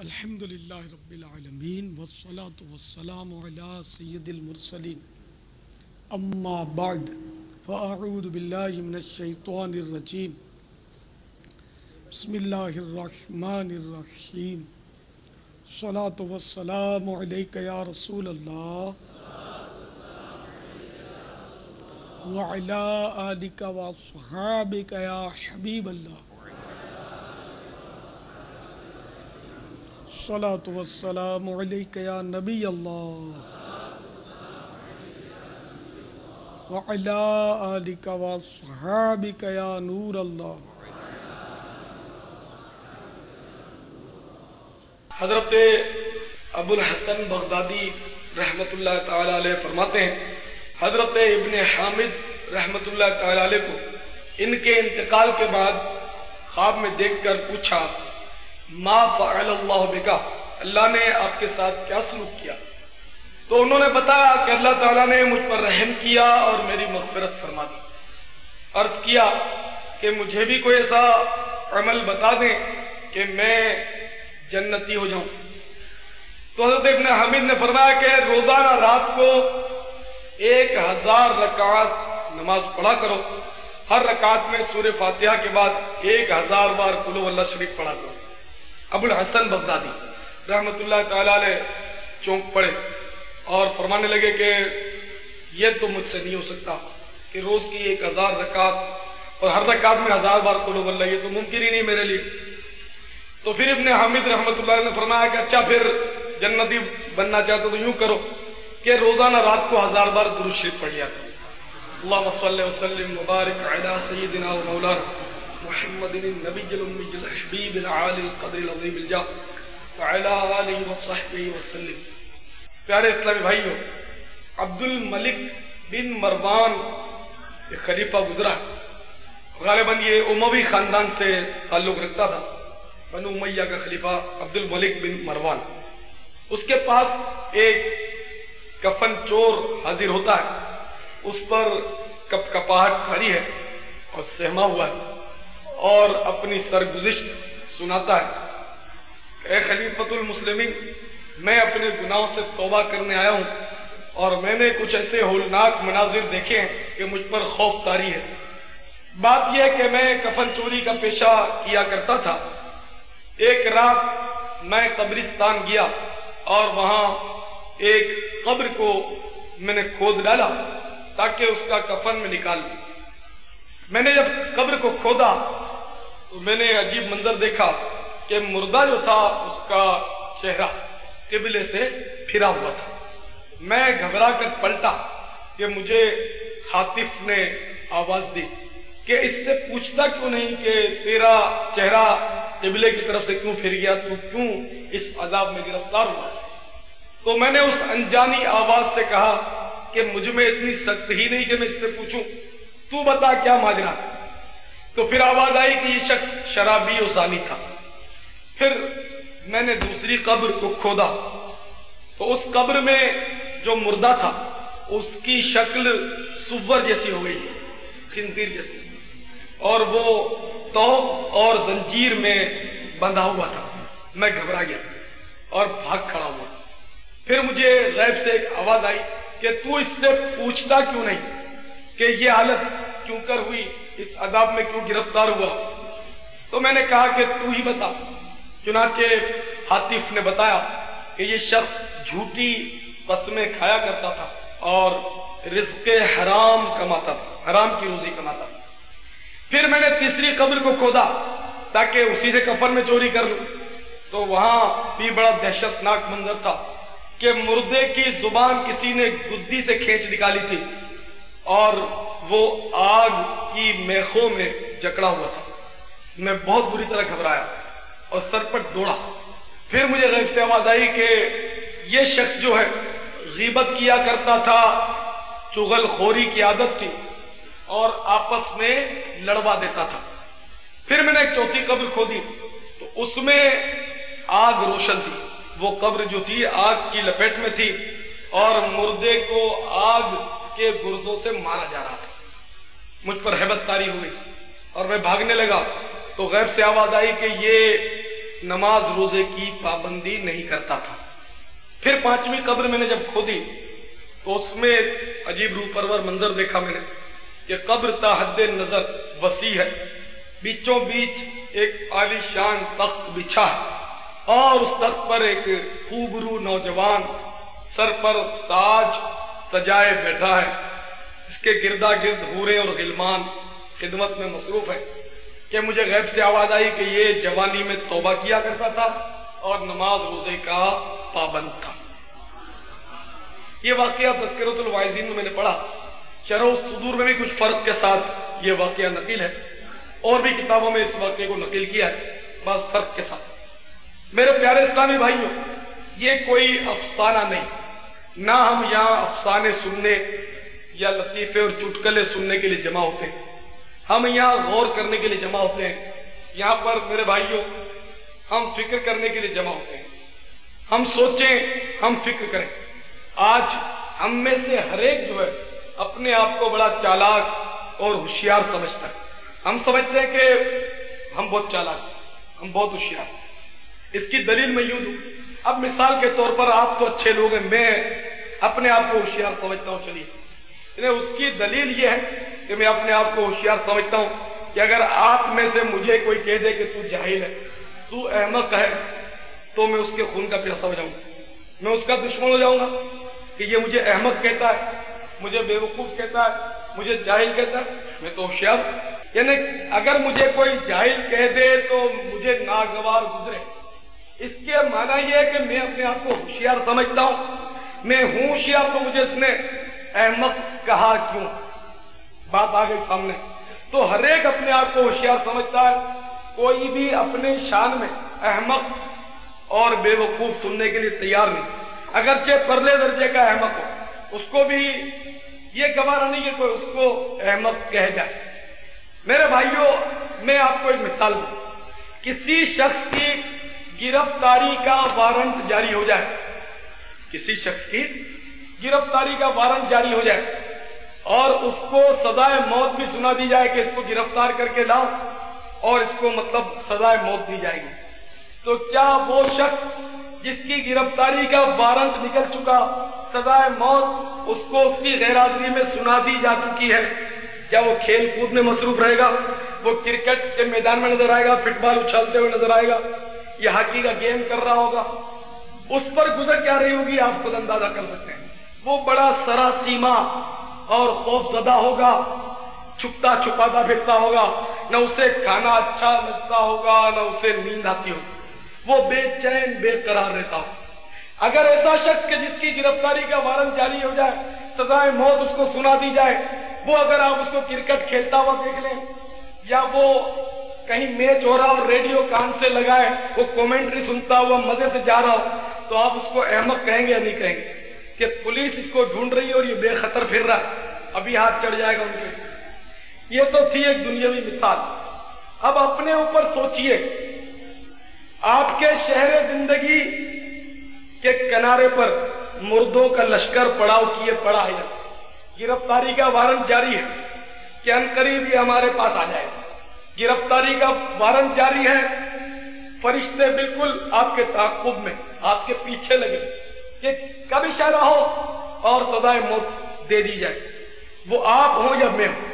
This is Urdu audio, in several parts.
الحمدللہ رب العالمین والصلاة والسلام علی سید المرسلین اما بعد فاعوذ باللہ من الشیطان الرجیم بسم اللہ الرحمن الرحیم الصلاة والسلام علیک یا رسول اللہ وعلی آلک واصحابک یا حبیب اللہ الصلاة والسلام علیک یا نبی اللہ وعلی آلک واصحابک یا نور اللہ۔ حضرت ابو الحسن بغدادی رحمت اللہ تعالی علیہ فرماتے ہیں، حضرت ابن حامد رحمت اللہ تعالی علیہ کو ان کے انتقال کے بعد خواب میں دیکھ کر پوچھا، ما فعل اللہ بکا، اللہ نے آپ کے ساتھ کیا سلوک کیا؟ تو انہوں نے بتایا کہ اللہ تعالیٰ نے مجھ پر رحم کیا اور میری مغفرت فرما دی۔ عرض کیا کہ مجھے بھی کوئی ایسا عمل بتا دیں کہ میں جنتی ہو جاؤں۔ تو حضرت ابن حامد نے فرمایا کہ روزانہ رات کو 1000 رکعت نماز پڑھا کرو، ہر رکعت میں سورہ فاتحہ کے بعد 1000 بار قل اللہ شریف پڑھا کرو۔ ابو الحسن بغدادی رحمت اللہ تعالی علیہ چونک پڑے اور فرمانے لگے کہ یہ تو مجھ سے نہیں ہو سکتا کہ روز کی 1000 رکعت اور ہر رکعت میں 1000 بار قل اللہ، یہ تو ممکن ہی نہیں میرے لیے۔ تو پھر ابن حامد رحمت اللہ نے فرمایا کہ اچھا پھر جنتی بننا چاہتے تو یوں کرو کہ روزانہ رات کو 1000 بار درود شریف پڑھ لیا کرو۔ اللہم صلی وسلم مبارک علی سیدنا و مولانا محمد النبی الأمی الحبیب العالی القدر العظیم الجاہ وعلی آلہ وصحبہ وسلم۔ پیارے اسلامی بھائیو، عبد الملک بن مروان ایک خلیفہ گزرا، غالباً یہ اموی خاندان سے تعلق رکھتا تھا، بنو امیہ کا خلیفہ عبد الملک بن مروان۔ اس کے پاس ایک کفن چور حاضر ہوتا ہے، اس پر کپ کپاہٹ کھڑی ہے اور سہما ہوا ہے اور اپنی سرگزشت سناتا ہے کہ اے خلیفۃ المسلمین، میں اپنے گناہوں سے توبہ کرنے آیا ہوں اور میں نے کچھ ایسے ہولناک مناظر دیکھے ہیں کہ مجھ پر خوف طاری ہے۔ بات یہ ہے کہ میں کفن چوری کا پیشہ کیا کرتا تھا۔ ایک رات میں قبرستان گیا اور وہاں ایک قبر کو میں نے کھود ڈالا تاکہ اس کا کفن میں نکال لوں۔ میں نے جب قبر کو کھودا تو میں نے عجیب منظر دیکھا کہ مردہ جو تھا اس کا چہرہ قبلے سے پھرا ہوا تھا۔ میں گھبرا کر پلٹا کہ مجھے حاطف نے آواز دی کہ اس سے پوچھتا کیوں نہیں کہ تیرا چہرہ قبلے کی طرف سے کیوں پھر گیا، تو کیوں اس عذاب میں گرفتار ہوا؟ تو میں نے اس انجانی آواز سے کہا کہ مجھ میں اتنی سخت ہی نہیں کہ میں اس سے پوچھوں، تو بتا کیا ماجرا؟ تو پھر آواز آئی کہ یہ شخص شرابی و زانی تھا۔ پھر میں نے دوسری قبر کو کھودا تو اس قبر میں جو مردہ تھا اس کی شکل سور جیسی ہو گئی، خنزیر جیسی، اور وہ توق اور زنجیر میں بندھا ہوا تھا۔ میں گھبرا گیا اور بھاگ کھڑا ہوا۔ پھر مجھے غیب سے ایک آواز آئی کہ تو اس سے پوچھتا کیوں نہیں کہ یہ حالت کیوں کر ہوئی، اس عذاب میں کیوں گرفتار ہوا؟ تو میں نے کہا کہ تو ہی بتا۔ چنانچہ حاطف نے بتایا کہ یہ شخص جھوٹی قسمیں کھایا کرتا تھا اور رزق حرام کماتا تھا، حرام کی روزی کماتا تھا۔ پھر میں نے تیسری قبر کو کھودا تاکہ اسی سے کفن میں چوری کر لوں، تو وہاں بھی بڑا دہشت ناک منظر تھا کہ مردے کی زبان کسی نے گدی سے کھینچ نکالی تھی اور وہ آگ کی میخوں میں جکڑا ہوا تھا۔ میں بہت بری طرح گھبرایا اور سرپٹ دوڑا۔ پھر مجھے غیب سے آواز آئی کہ یہ شخص جو ہے غیبت کیا کرتا تھا، چغل خوری کی عادت تھی اور آپس میں لڑوا دیتا تھا۔ پھر میں نے ایک چوتھی قبر کھودی تو اس میں آگ روشن تھی، وہ قبر جو تھی آگ کی لپیٹ میں تھی اور مردے کو آگ کے گردوں سے مارا جا رہا تھا۔ مجھ پر ہیبت طاری ہوئی اور میں بھاگنے لگا تو غیب سے آواز آئی کہ یہ نماز روزے کی پابندی نہیں کرتا تھا۔ پھر 5ویں قبر میں نے جب کھودی تو اس میں عجیب روح پرور منظر دیکھا میں نے کہ قبر تا حد نظر وسیع ہے، بیچوں بیچ ایک عالی شان تخت بچھا ہے اور اس تخت پر ایک خوبرو نوجوان سر پر تاج سجائے بیٹھا ہے، اس کے گردا گرد حوریں اور غلمان خدمت میں مصروف ہے کہ مجھے غیب سے آواز آئی کہ یہ جوانی میں توبہ کیا کرتا تھا اور نماز روزے کا پابند تھا۔ یہ واقعہ تذکرۃ الواعظین میں نے پڑھا، شرح الصدور میں بھی کچھ فرق کے ساتھ یہ واقعہ نقل ہے، اور بھی کتابوں میں اس واقعے کو نقل کیا ہے بعض فرق کے ساتھ۔ میرے پیارے اسلامی بھائیوں، یہ کوئی افسانہ نہیں، نہ ہم یہاں افسانے سننے یا لطیفے اور چٹکلے سننے کے لیے جمع ہوتے ہیں، ہم یہاں غور کرنے کے لیے جمع ہوتے ہیں۔ یہاں پر میرے بھائیوں ہم فکر کرنے کے لیے جمع ہوتے ہیں، ہم سوچیں، ہم فکر کریں۔ آج ہم میں سے ہر ایک جو ہے اپنے آپ کو بڑا چالاک اور ہوشیار سمجھتا ہے۔ ہم سمجھتے ہیں کہ ہم بہت چالاک، ہم بہت ہوشیار۔ اس کی دلیل میں یوں دوں، اب مثال کے طور پر آپ تو اچھے لوگ ہیں، میں اپنے آپ کو ہوشیار سمجھتا ہوں، چلیے اس کی دلیل یہ ہے کہ میں اپنے آپ کو ہوشیار سمجھتا ہوں کہ اگر آپ میں سے مجھے کوئی کہہ دے کہ تو جاہل ہے، تو احمق ہے، تو میں اس کے خون کا پیاسا ہو جاؤں گا، میں اس کا دشمن ہو جاؤں گا کہ یہ مجھے احمق کہتا ہے، مجھے بے وقوف کہتا ہے، مجھے جاہل کہتا ہے، میں تو ہوشیار۔ یعنی اگر مجھے کوئی جاہل کہہ دے تو مجھے ناگوار گزرے، اس کے معنی یہ ہے کہ میں اپنے آپ کو ہوشیار سمجھتا ہوں، میں ہوں ہوشیار، تو مجھے اس نے احمق کہا کیوں؟ بات آ گئی سامنے۔ تو ہر ایک اپنے آپ کو ہوشیار سمجھتا ہے، کوئی بھی اپنے شان میں احمق اور بے وقوف سننے کے لیے تیار نہیں، اگرچہ پرلے درجے کا احمق ہو، اس کو بھی یہ گوارا نہیں ہے کوئی اس کو احمق کہہ جائے۔ میرے بھائیوں، میں آپ کو ایک مثال دوں، کسی شخص کی گرفتاری کا وارنٹ جاری ہو جائے، کسی شخص کی گرفتاری کا وارنٹ جاری ہو جائے اور اس کو سزائے موت بھی سنا دی جائے کہ اس کو گرفتار کر کے لاؤ اور اس کو مطلب سزائے موت دی جائے گی، تو کیا وہ شخص جس کی گرفتاری کا وارنٹ نکل چکا، سزائے موت اس کو اس کی غیر حاضری میں سنا دی جا چکی ہے، کیا وہ کھیل کود میں مصروف رہے گا؟ وہ کرکٹ کے میدان میں نظر آئے گا، فٹ بال اچھالتے ہوئے نظر آئے گا، یا ہاکی کا گیم کر رہا ہوگا؟ اس پر گزر کیا رہی ہوگی آپ خود اندازہ کر سکتے ہیں۔ وہ بڑا سراسیما اور خوف زدہ ہوگا، چھپتا چھپاتا پھرتا ہوگا، نہ اسے کھانا اچھا لگتا ہوگا، نہ اسے نیند آتی ہوگی، وہ بے چین بے قرار رہتا ہو۔ اگر ایسا شخص کہ جس کی گرفتاری کا وارنٹ جاری ہو جائے، سزائے موت اس کو سنا دی جائے، وہ اگر آپ اس کو کرکٹ کھیلتا ہوا دیکھ لیں، یا وہ کہیں میچ ہو رہا اور ریڈیو کان سے لگائے وہ کومنٹری سنتا ہوا مزے سے جا رہا ہو، تو آپ اس کو احمق کہیں گے یا نہیں کہیں گے؟ کہ پولیس اس کو ڈھونڈ رہی ہے اور یہ بے خطر پھر رہا ہے، ابھی ہاتھ چڑھ جائے گا ان کے۔ یہ تو تھی ایک دنیاوی مثال۔ اب اپنے اوپر سوچئے، آپ کے شہر زندگی کے کنارے پر مردوں کا لشکر پڑاؤ کیے پڑا ہے، گرفتاری کا وارنٹ جاری ہے کہ عنقریب یہ ہمارے پاس آ جائے، گرفتاری کا وارنٹ جاری ہے، فرشتے بالکل آپ کے تعاقب میں، آپ کے پیچھے لگے کہ کب اشارہ ہو اور سزائے موت دے دی جائے، وہ آپ ہوں یا میں ہوں،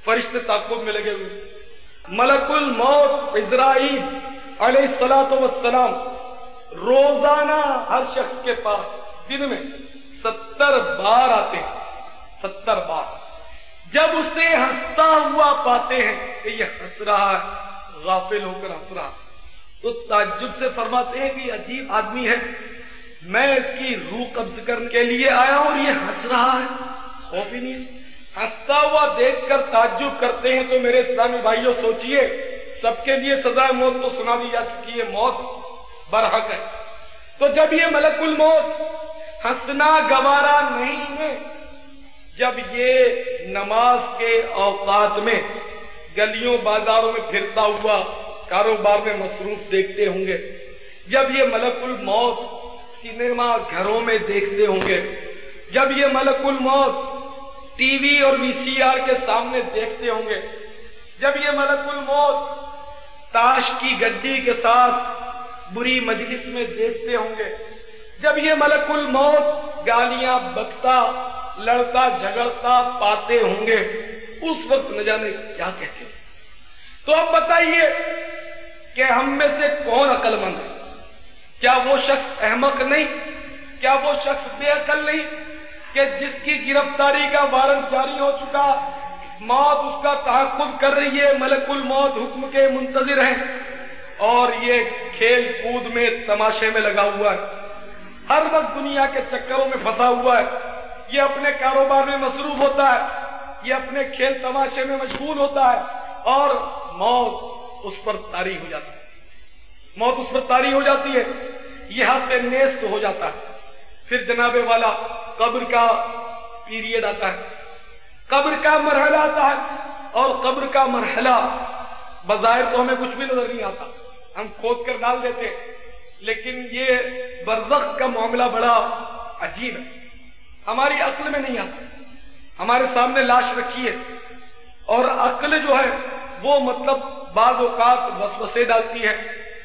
فرشتے تعاقب میں لگے ہوئے۔ ملک الموت عزرائیل علیہ الصلوۃ والسلام روزانہ ہر شخص کے پاس دن میں 70 بار آتے ہیں، 70 بار۔ جب اسے ہنستا ہوا پاتے ہیں کہ یہ ہنس رہا ہے، غافل ہو کر ہنس رہا، تو تعجب سے فرماتے ہیں کہ یہ عجیب آدمی ہے، میں اس کی روح قبض کرنے کے لیے آیا ہوں اور یہ ہنس رہا ہے، خوف ہی نہیں۔ ہنستا ہوا دیکھ کر تعجب کرتے ہیں۔ تو میرے اسلامی بھائیوں سوچئے، سب کے لیے سزائے موت تو سنا دی جا چکی ہے، موت برحق ہے، تو جب یہ ملک الموت ہنسنا گوارا نہیں ہے، جب یہ نماز کے اوقات میں گلیوں بازاروں میں پھرتا ہوا کاروبار میں مصروف دیکھتے ہوں گے، جب یہ ملک الموت سینما گھروں میں دیکھتے ہوں گے، جب یہ ملک الموت ٹی وی اور وی سی آر کے سامنے دیکھتے ہوں گے، جب یہ ملک الموت تاش کی گڈی کے ساتھ بری مجلس میں دیکھتے ہوں گے، جب یہ ملک الموت گالیاں بکتا، لڑتا جھگڑتا پاتے ہوں گے، اس وقت نہ جانے کیا کہتے ہیں۔ تو اب بتائیے کہ ہم میں سے کون عقل مند ہے؟ کیا وہ شخص احمق نہیں؟ کیا وہ شخص بے عقل نہیں کہ جس کی گرفتاری کا وارنٹ جاری ہو چکا، موت اس کا تحفظ کر رہی ہے، ملک الموت حکم کے منتظر ہیں، اور یہ کھیل کود میں تماشے میں لگا ہوا ہے، ہر وقت دنیا کے چکروں میں پھنسا ہوا ہے، یہ اپنے کاروبار میں مصروف ہوتا ہے، یہ اپنے کھیل تماشے میں مشغول ہوتا ہے، اور موت اس پر طاری ہو جاتی ہے، موت اس پر طاری ہو جاتی ہے، یہاں سے نیست ہو جاتا ہے۔ پھر جناب والا قبر کا پیریڈ آتا ہے، قبر کا مرحلہ آتا ہے، اور قبر کا مرحلہ بظاہر تو ہمیں کچھ بھی نظر نہیں آتا، ہم کھود کر ڈال دیتے ہیں، لیکن یہ برزخ کا معاملہ بڑا عجیب ہے، ہماری عقل میں نہیں آتا۔ ہمارے سامنے لاش رکھی ہے، اور عقل جو ہے وہ مطلب بعض اوقات وسوسے ڈالتی ہے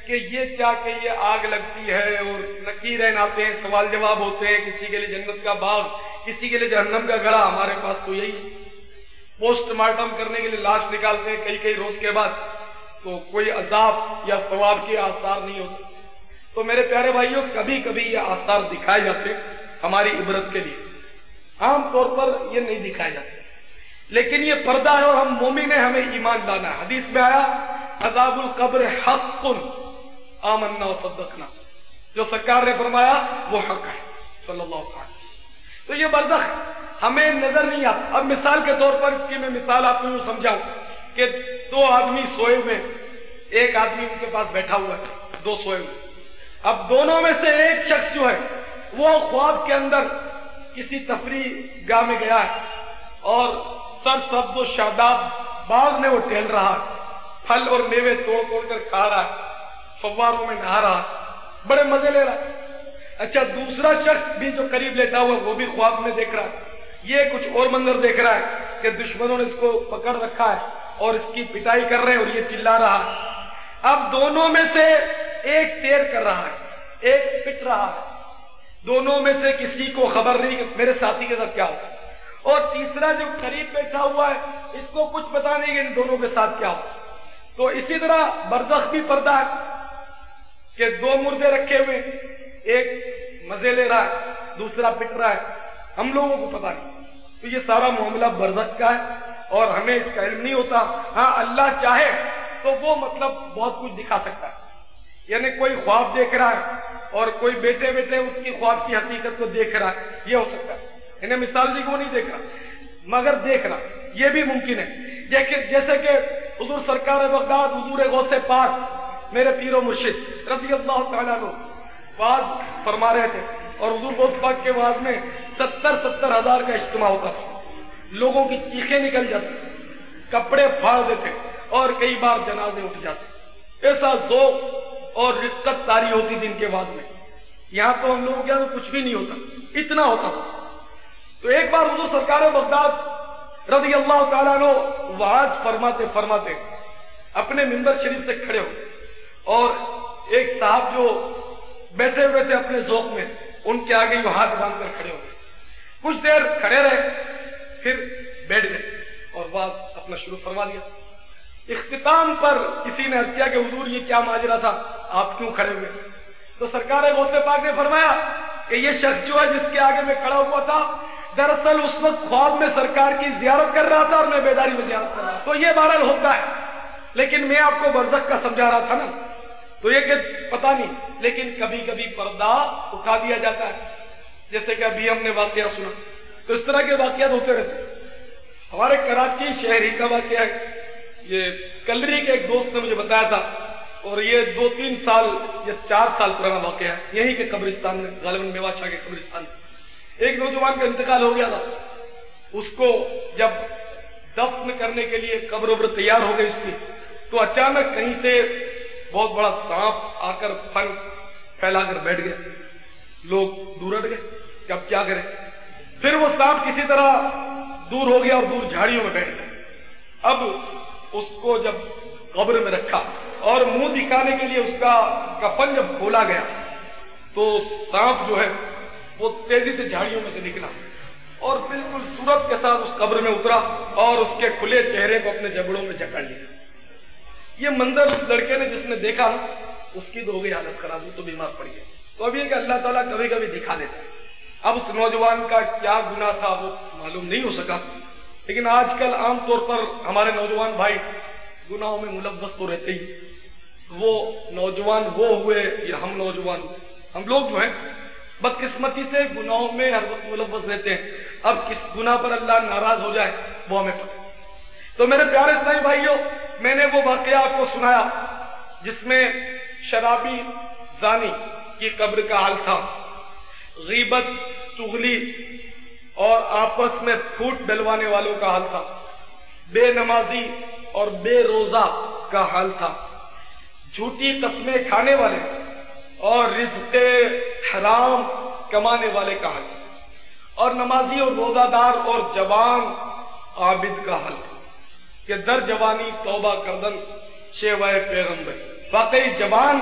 کہ یہ کیا کہ یہ آگ لگتی ہے، اور نکیرین آتے ہیں، سوال جواب ہوتے ہیں، کسی کے لیے جنت کا باغ، کسی کے لیے جہنم کا گڑھا، ہمارے پاس تو یہی پوسٹ مارٹم کرنے کے لیے لاش نکالتے ہیں کئی روز کے بعد، تو کوئی عذاب یا ثواب کے آثار نہیں ہوتے۔ تو میرے پیارے بھائیوں، کبھی کبھی یہ آثار دکھائے جاتے ہماری عبرت کے لیے، عام طور پر یہ نہیں دکھائے جاتے، لیکن یہ پردہ ہے، اور ہم مومن ہیں، ہمیں ایمان لانا ہے۔ حدیث میں آیا عذاب القبر حق آمنا وصدقنا، جو سرکار نے فرمایا وہ حق ہے صلی اللہ علیہ وسلم۔ تو یہ برزخ ہمیں نظر نہیں آتا۔ اب مثال کے طور پر اس کی میں مثال آپ کو یوں سمجھاؤں کہ دو آدمی سوئے ہوئے، ایک آدمی ان کے پاس بیٹھا ہوا ہے، دو سوئے ہوئے، اب دونوں میں سے ایک شخص جو ہے وہ خواب کے اندر کسی تفریح گاہ میں گیا ہے، اور سرسبز و شاداب باغ میں وہ ٹہل رہا ہے، پھل اور میوے توڑ کر کھا رہا ہے، فواروں میں نہا رہا ہے، بڑے مزے لے رہا ہے۔ اچھا، دوسرا شخص بھی جو قریب لیتا ہوا وہ بھی خواب میں دیکھ رہا ہے، یہ کچھ اور منظر دیکھ رہا ہے کہ دشمنوں نے اس کو پکڑ رکھا ہے اور اس کی پٹائی کر رہے ہیں اور یہ چلا رہا ہے۔ اب دونوں میں سے ایک سیر کر رہا ہے، ایک پٹ رہا ہے، دونوں میں سے کسی کو خبر نہیں کہ میرے ساتھی کے ساتھ کیا ہوگا، اور تیسرا جو قریب بیٹھا ہوا ہے اس کو کچھ پتا نہیں کہ ان دونوں کے ساتھ کیا ہوگا۔ تو اسی طرح برزخ بھی پردہ ہے کہ دو مردے رکھے ہوئے، ایک مزے لے رہا ہے، دوسرا پٹ رہا ہے، ہم لوگوں کو پتا نہیں۔ تو یہ سارا معاملہ برزخ کا ہے، اور ہمیں اس کا علم نہیں ہوتا۔ ہاں، اللہ چاہے تو وہ مطلب بہت کچھ دکھا سکتا ہے، یعنی کوئی خواب دیکھ رہا ہے اور کوئی بیٹھے بیٹھے اس کی خواب کی حقیقت کو دیکھ رہا ہے، یہ ہو سکتا ہے۔ انہیں مثال دی کو نہیں دیکھ رہا مگر دیکھ رہا، یہ بھی ممکن ہے۔ جیسے کہ حضور سرکار بغداد، حضور غوث پاک، میرے پیر و مرشد رضی اللہ تعالیٰ عنہ واز فرما رہے تھے، اور حضور غوث پاک کے واز میں 70 ہزار کا اجتماع ہوتا تھا، لوگوں کی چیخیں نکل جاتی، کپڑے پھاڑ دیتے، اور کئی بار جنازے اٹھ جاتے، ایسا ذوق اور رقت طاری ہوتی تھی ان کے واز میں۔ یہاں تو ہم لوگوں کے یہاں کچھ بھی نہیں ہوتا، اتنا ہوتا تھا۔ تو ایک بار حضور سرکار بغداد رضی اللہ تعالیٰ عنہ واز فرماتے فرماتے اپنے منبر شریف سے کھڑے ہو، اور ایک صاحب جو بیٹھے ہوئے تھے اپنے ذوق میں، ان کے آگے وہ ہاتھ باندھ کر کھڑے ہو گئے، کچھ دیر کھڑے رہے، پھر بیٹھ گئے اور واز اپنا شروع فرما دیا۔ اختتام پر کسی نے عرض کیا کہ حضور یہ کیا ماجرا تھا، آپ کیوں کھڑے ہوئے؟ تو سرکار غوث پاک نے فرمایا کہ یہ شخص جو ہے جس کے آگے میں کھڑا ہوا تھا، دراصل اس وقت خواب میں سرکار کی زیارت کر رہا تھا اور میں بیداری میں زیارت کر رہا تھا۔ تو یہ بہرحال ہوتا ہے، لیکن میں آپ کو برزخ کا سمجھا رہا تھا نا، تو یہ کہ پتہ نہیں، لیکن کبھی کبھی پردہ اٹھا دیا جاتا ہے، جیسے کہ ابھی ہم نے واقعہ سنا۔ تو اس طرح کے واقعات ہوتے رہتے ہیں۔ ہمارے کراچی شہر ہی کا واقعہ ہے، یہ کلری کے ایک دوست نے مجھے بتایا تھا، اور یہ 2-3 سال یا 4 سال پرانا واقعہ ہے، یہی کے قبرستان میں، غالباً میوا شاہ کے قبرستان میں ایک نوجوان کا انتقال ہو گیا تھا۔ اس کو جب دفن کرنے کے لیے قبر وبر تیار ہو گئی اس کی، تو اچانک کہیں سے بہت بڑا سانپ آ کر پھن پھیلا کر بیٹھ گیا، لوگ دور ہٹ گئے کہ اب کیا کریں۔ پھر وہ سانپ کسی طرح دور ہو گیا اور دور جھاڑیوں میں بیٹھ گیا۔ اب اس کو جب قبر میں رکھا اور منہ دکھانے کے لیے اس کا کفن جب کھولا گیا تو سانپ جو ہے وہ تیزی سے جھاڑیوں میں سے نکلا اور بالکل صورت کے ساتھ اس قبر میں اترا اور اس کے کھلے چہرے کو اپنے جبڑوں میں جکڑ لیا۔ یہ منظر اس لڑکے نے جس نے دیکھا اس کی تو ہو گئی حالت خراب، وہ تو بیمار پڑ گیا۔ تو ابھی کہ اللہ تعالیٰ کبھی کبھی دکھا دیتا ہے۔ اب اس نوجوان کا کیا گناہ تھا وہ معلوم نہیں ہو سکا، لیکن آج کل عام طور پر ہمارے نوجوان بھائی گناہوں میں ملوث تو رہتے ہی۔ وہ نوجوان وہ ہوئے یا ہم نوجوان، ہم لوگ جو ہیں بدقسمتی سے گناہوں میں ہر وقت ملوث رہتے ہیں۔ اب کس گناہ پر اللہ ناراض ہو جائے وہ ہمیں پتہ۔ تو میرے پیارے اسلامی بھائیوں، میں نے وہ واقعہ آپ کو سنایا جس میں شرابی زانی کی قبر کا حال تھا، غیبت، چغلی اور آپس میں پھوٹ ڈلوانے والوں کا حال تھا، بے نمازی اور بے روزہ کا حال تھا، جھوٹی قسمیں کھانے والے اور رزق حرام کمانے والے کا حال، اور نمازی اور روزہ دار اور جوان عابد کا حال کہ در جوانی توبہ کردن شیوائے پیغمبر۔ واقعی جوان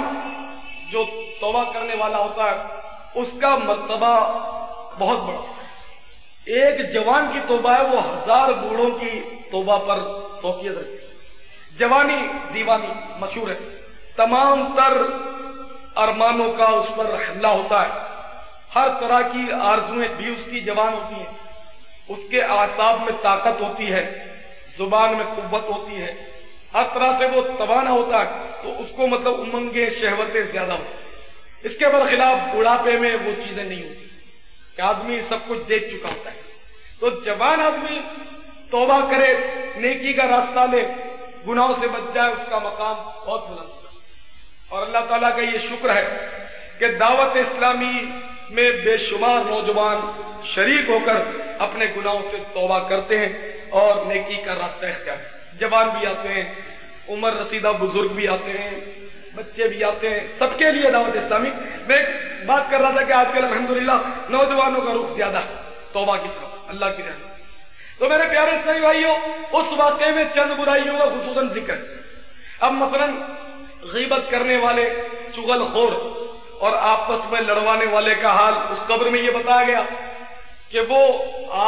جو توبہ کرنے والا ہوتا ہے اس کا مرتبہ بہت بڑا، ایک جوان کی توبہ ہے وہ 1000 بوڑھوں کی توبہ پر فوقیت رکھتی ہے۔ جوانی دیوانی مشہور ہے، تمام تر ارمانوں کا اس پر حملہ ہوتا ہے، ہر طرح کی آرزویں بھی اس کی جوان ہوتی ہیں، اس کے اعصاب میں طاقت ہوتی ہے، زبان میں قوت ہوتی ہے، ہر طرح سے وہ توانا ہوتا ہے، تو اس کو مطلب امنگیں شہوتیں زیادہ ہوتی ہیں۔ اس کے برخلاف بڑھاپے میں وہ چیزیں نہیں ہوتی کہ آدمی سب کچھ دیکھ چکا ہوتا ہے۔ تو جوان آدمی توبہ کرے، نیکی کا راستہ لے، گناہوں سے بچ جائے، اس کا مقام بہت بلند ہوتا ہے۔ اور اللہ تعالیٰ کا یہ شکر ہے کہ دعوت اسلامی میں بے شمار نوجوان شریک ہو کر اپنے گناہوں سے توبہ کرتے ہیں اور نیکی کا راستہ اختیار کرتے ہیں۔ جوان بھی آتے ہیں، عمر رسیدہ بزرگ بھی آتے ہیں، بچے بھی آتے ہیں، سب کے لیے دعوت اسلامی۔ میں بات کر رہا تھا کہ آج کل الحمدللہ نوجوانوں کا رخ زیادہ ہے توبہ کی طرف، اللہ کی رحمت۔ تو میرے پیارے اسلامی بھائیوں، اس واقعے میں چند برائیوں کا خصوصاً ذکر۔ اب مثلا غیبت کرنے والے، چغل خور اور آپس میں لڑوانے والے کا حال اس قبر میں یہ بتایا گیا کہ وہ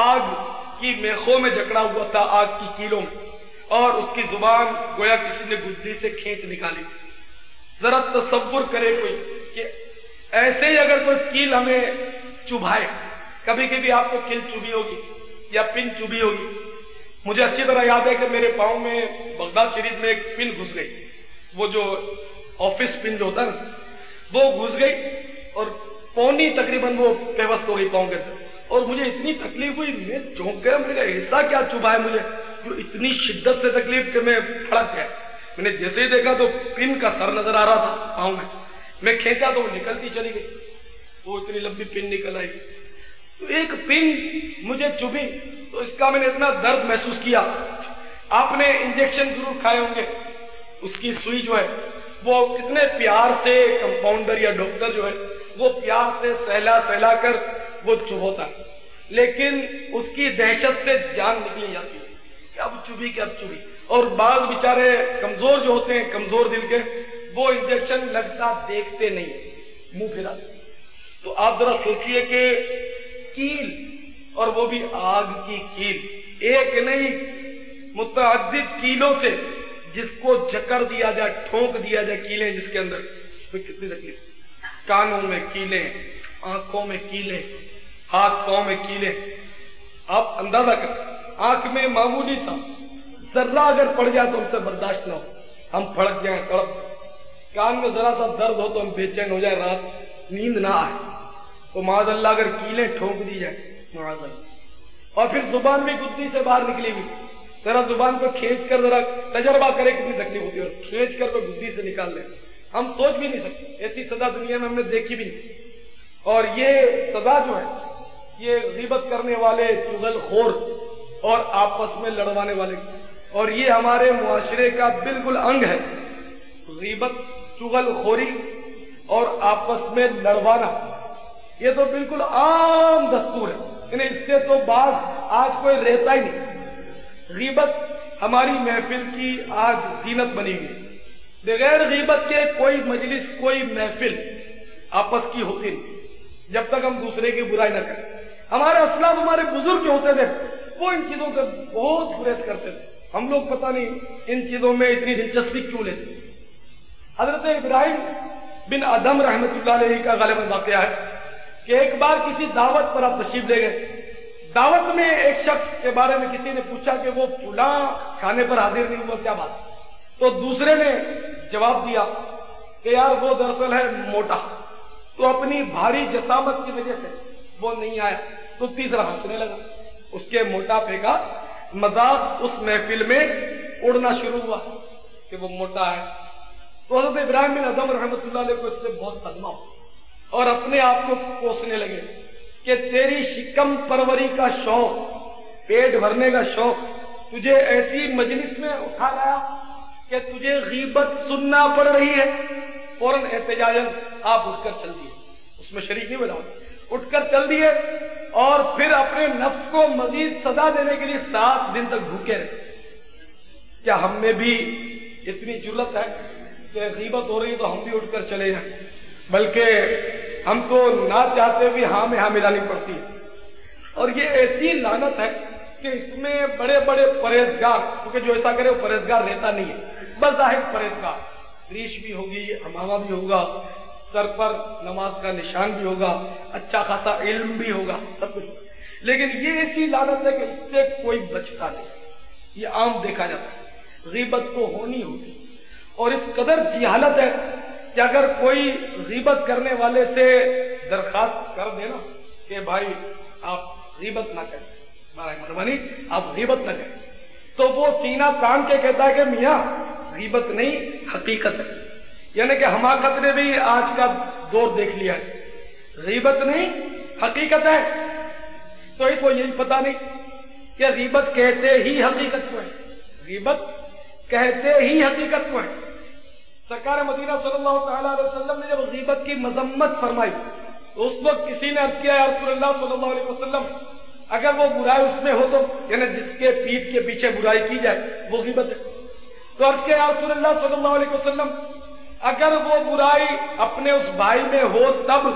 آگ کی میخوں میں جکڑا ہوا تھا، آگ کی کیلوں میں، اور اس کی زبان گویا کسی نے گدی سے کھینچ نکالی۔ ذرا تصور کرے کوئی کہ ایسے ہی اگر کوئی کیل ہمیں چبھائے، کبھی کبھی آپ کو کیل چبھی ہوگی یا پن چبھی ہوگی۔ مجھے اچھی طرح یاد ہے کہ میرے پاؤں میں بغداد شریف میں ایک پن گھس گئی، وہ جو آفس پن جو ہوتا ہے نا، وہ گھس گئی اور پونی تقریباً وہ پیوست ہو گئی پاؤں کے اندر، اور مجھے اتنی تکلیف ہوئی، میں چونک گیا، میں نے کہا ایسا کیا چبھا ہے مجھے جو اتنی شدت سے تکلیف کہ میں پھڑک گیا۔ میں نے جیسے ہی دیکھا تو پن کا سر نظر آ رہا تھا پاؤں میں کھینچا تو وہ نکلتی چلی گئی، وہ اتنی لمبی پن نکل آئی۔ تو ایک پن مجھے چبھی تو اس کا میں نے اتنا درد محسوس کیا۔ آپ نے انجیکشن ضرور کھائے ہوں گے، اس کی سوئی جو ہے وہ کتنے پیار سے کمپاؤنڈر یا ڈاکٹر جو ہے وہ پیار سے سہلا کر وہ چبھوتا ہے، لیکن اس کی دہشت سے جان نکلی جاتی ہے کہ اب چبھی کہ اب چبھی۔ اور بعض بیچارے کمزور جو ہوتے ہیں، کمزور دل کے، وہ انجیکشن لگتا دیکھتے نہیں، منہ پھراتے۔ تو آپ ذرا سوچئے کہ کیل، اور وہ بھی آگ کی کیل، ایک نہیں متعدد کیلوں سے جس کو جکڑ دیا جائے، ٹھونک دیا جائے کیلیں جس کے اندر، تو کتنی تکلیف۔ کانوں میں کیلیں، آنکھوں میں کیلیں، ہاتھ پاؤں میں کیلیں۔ آپ اندازہ کریں، آنکھ میں معمولی سا ذرہ اگر پڑ جائے تو ہم سے برداشت نہ ہو، ہم پھڑک جائیں، تڑپ۔ کان میں ذرا سا درد ہو تو ہم بے چین ہو جائے، رات نیند نہ آئے۔ تو معاذ اللہ اگر کیلیں ٹھونک دی جائے، معاذ اللہ۔ اور پھر زبان بھی گدی سے باہر نکلی ہوئی، ذرا زبان کو کھینچ کر ذرا تجربہ کرے کتنی تکلیف ہوتی ہے، اور کھینچ کر کوئی گدی سے نکال لے، ہم سوچ بھی نہیں سکتے، ایسی سزا دنیا میں ہم نے دیکھی بھی نہیں۔ اور یہ سزا جو ہے یہ غیبت کرنے والے، چغل خور اور آپس میں لڑوانے والے، اور یہ ہمارے معاشرے کا بالکل انگ ہے۔ غیبت، چغل خوری اور آپس میں لڑوانا، یہ تو بالکل عام دستور ہے، یعنی اس سے تو بعض آج کوئی رہتا ہی نہیں۔ غیبت ہماری محفل کی آج زینت بنی ہوئی، بغیر غیبت کے کوئی مجلس کوئی محفل آپس کی ہوتی نہیں جب تک ہم دوسرے کی برائی نہ کریں. ہمارے اسلاف ہمارے بزرگ جو ہوتے تھے وہ ان چیزوں سے بہت گریز کرتے تھے. ہم لوگ پتہ نہیں ان چیزوں میں اتنی دلچسپی کیوں لیتے. حضرت ابراہیم بن ادم رحمۃ اللہ علیہ کا غالباً واقعہ ہے کہ ایک بار کسی دعوت پر آپ تشریف لے گئے. دعوت میں ایک شخص کے بارے میں کسی نے پوچھا کہ وہ فلاں کھانے پر حاضر نہیں ہوا، کیا بات؟ تو دوسرے نے جواب دیا کہ یار وہ دراصل ہے موٹا، تو اپنی بھاری جسامت کی وجہ سے وہ نہیں آیا. تو تیسرا ہنسنے لگا. اس کے موٹاپے کا مذاق اس محفل میں اڑنا شروع ہوا کہ وہ موٹا ہے. تو حضرت ابراہیم بن ادم رحمۃ اللہ علیہ کو اس سے بہت صدمہ ہوا اور اپنے آپ کو کوسنے لگے کہ تیری شکم پروری کا شوق، پیٹ بھرنے کا شوق تجھے ایسی مجلس میں اٹھا لایا کہ تجھے غیبت سننا پڑ رہی ہے. فوراً احتجاجاً آپ اٹھ کر چل دیے. اس میں شریک نہیں بنا، اٹھ کر چل دیے اور پھر اپنے نفس کو مزید سزا دینے کے لیے 7 دن تک بھوکے رہے. کیا ہم میں بھی اتنی جرأت ہے کہ غیبت ہو رہی ہے تو ہم بھی اٹھ کر چلے جائیں؟ بلکہ ہم تو نہ چاہتے بھی ہاں میں ہاں ملانی پڑتی ہے. اور یہ ایسی لعنت ہے کہ اس میں بڑے بڑے پرہیزگار، کیونکہ جو ایسا کرے وہ پرہیزگار رہتا نہیں ہے، بظاہر پرہیزگار، ریش بھی ہوگی، ہمامہ بھی ہوگا، سر پر نماز کا نشان بھی ہوگا، اچھا خاصا علم بھی ہوگا، سب کچھ، لیکن یہ ایسی لعنت ہے کہ اس سے کوئی بچتا نہیں. یہ عام دیکھا جاتا ہے. غیبت تو ہونی ہوگی اور اس قدر جہالت ہے کہ اگر کوئی غیبت کرنے والے سے درخواست کر دینا کہ بھائی آپ غیبت نہ کریں، مہربانی آپ غیبت نہ کریں، تو وہ سینہ تان کے کہتا ہے کہ میاں غیبت نہیں حقیقت ہے. یعنی کہ حماقت نے بھی آج کا دور دیکھ لیا ہے. غیبت نہیں حقیقت ہے. تو اس کو یہی پتا نہیں کہ غیبت کہتے ہی حقیقت کو ہے. غیبت کہتے ہی حقیقت کو ہے. سرکار مدینہ صلی اللہ تعالی علیہ وسلم نے جب غیبت کی مذمت فرمائی تو اس وقت کسی نے عرض کیا یا رسول اللہ صلی اللہ علیہ وسلم اگر وہ برائی اس میں ہو تو، یعنی جس کے پیٹھ کے پیچھے برائی کی جائے وہ غیبت ہے. تو عرض کیا یا رسول اللہ صلی اللہ علیہ وسلم اگر وہ برائی اپنے اس بھائی میں ہو تب؟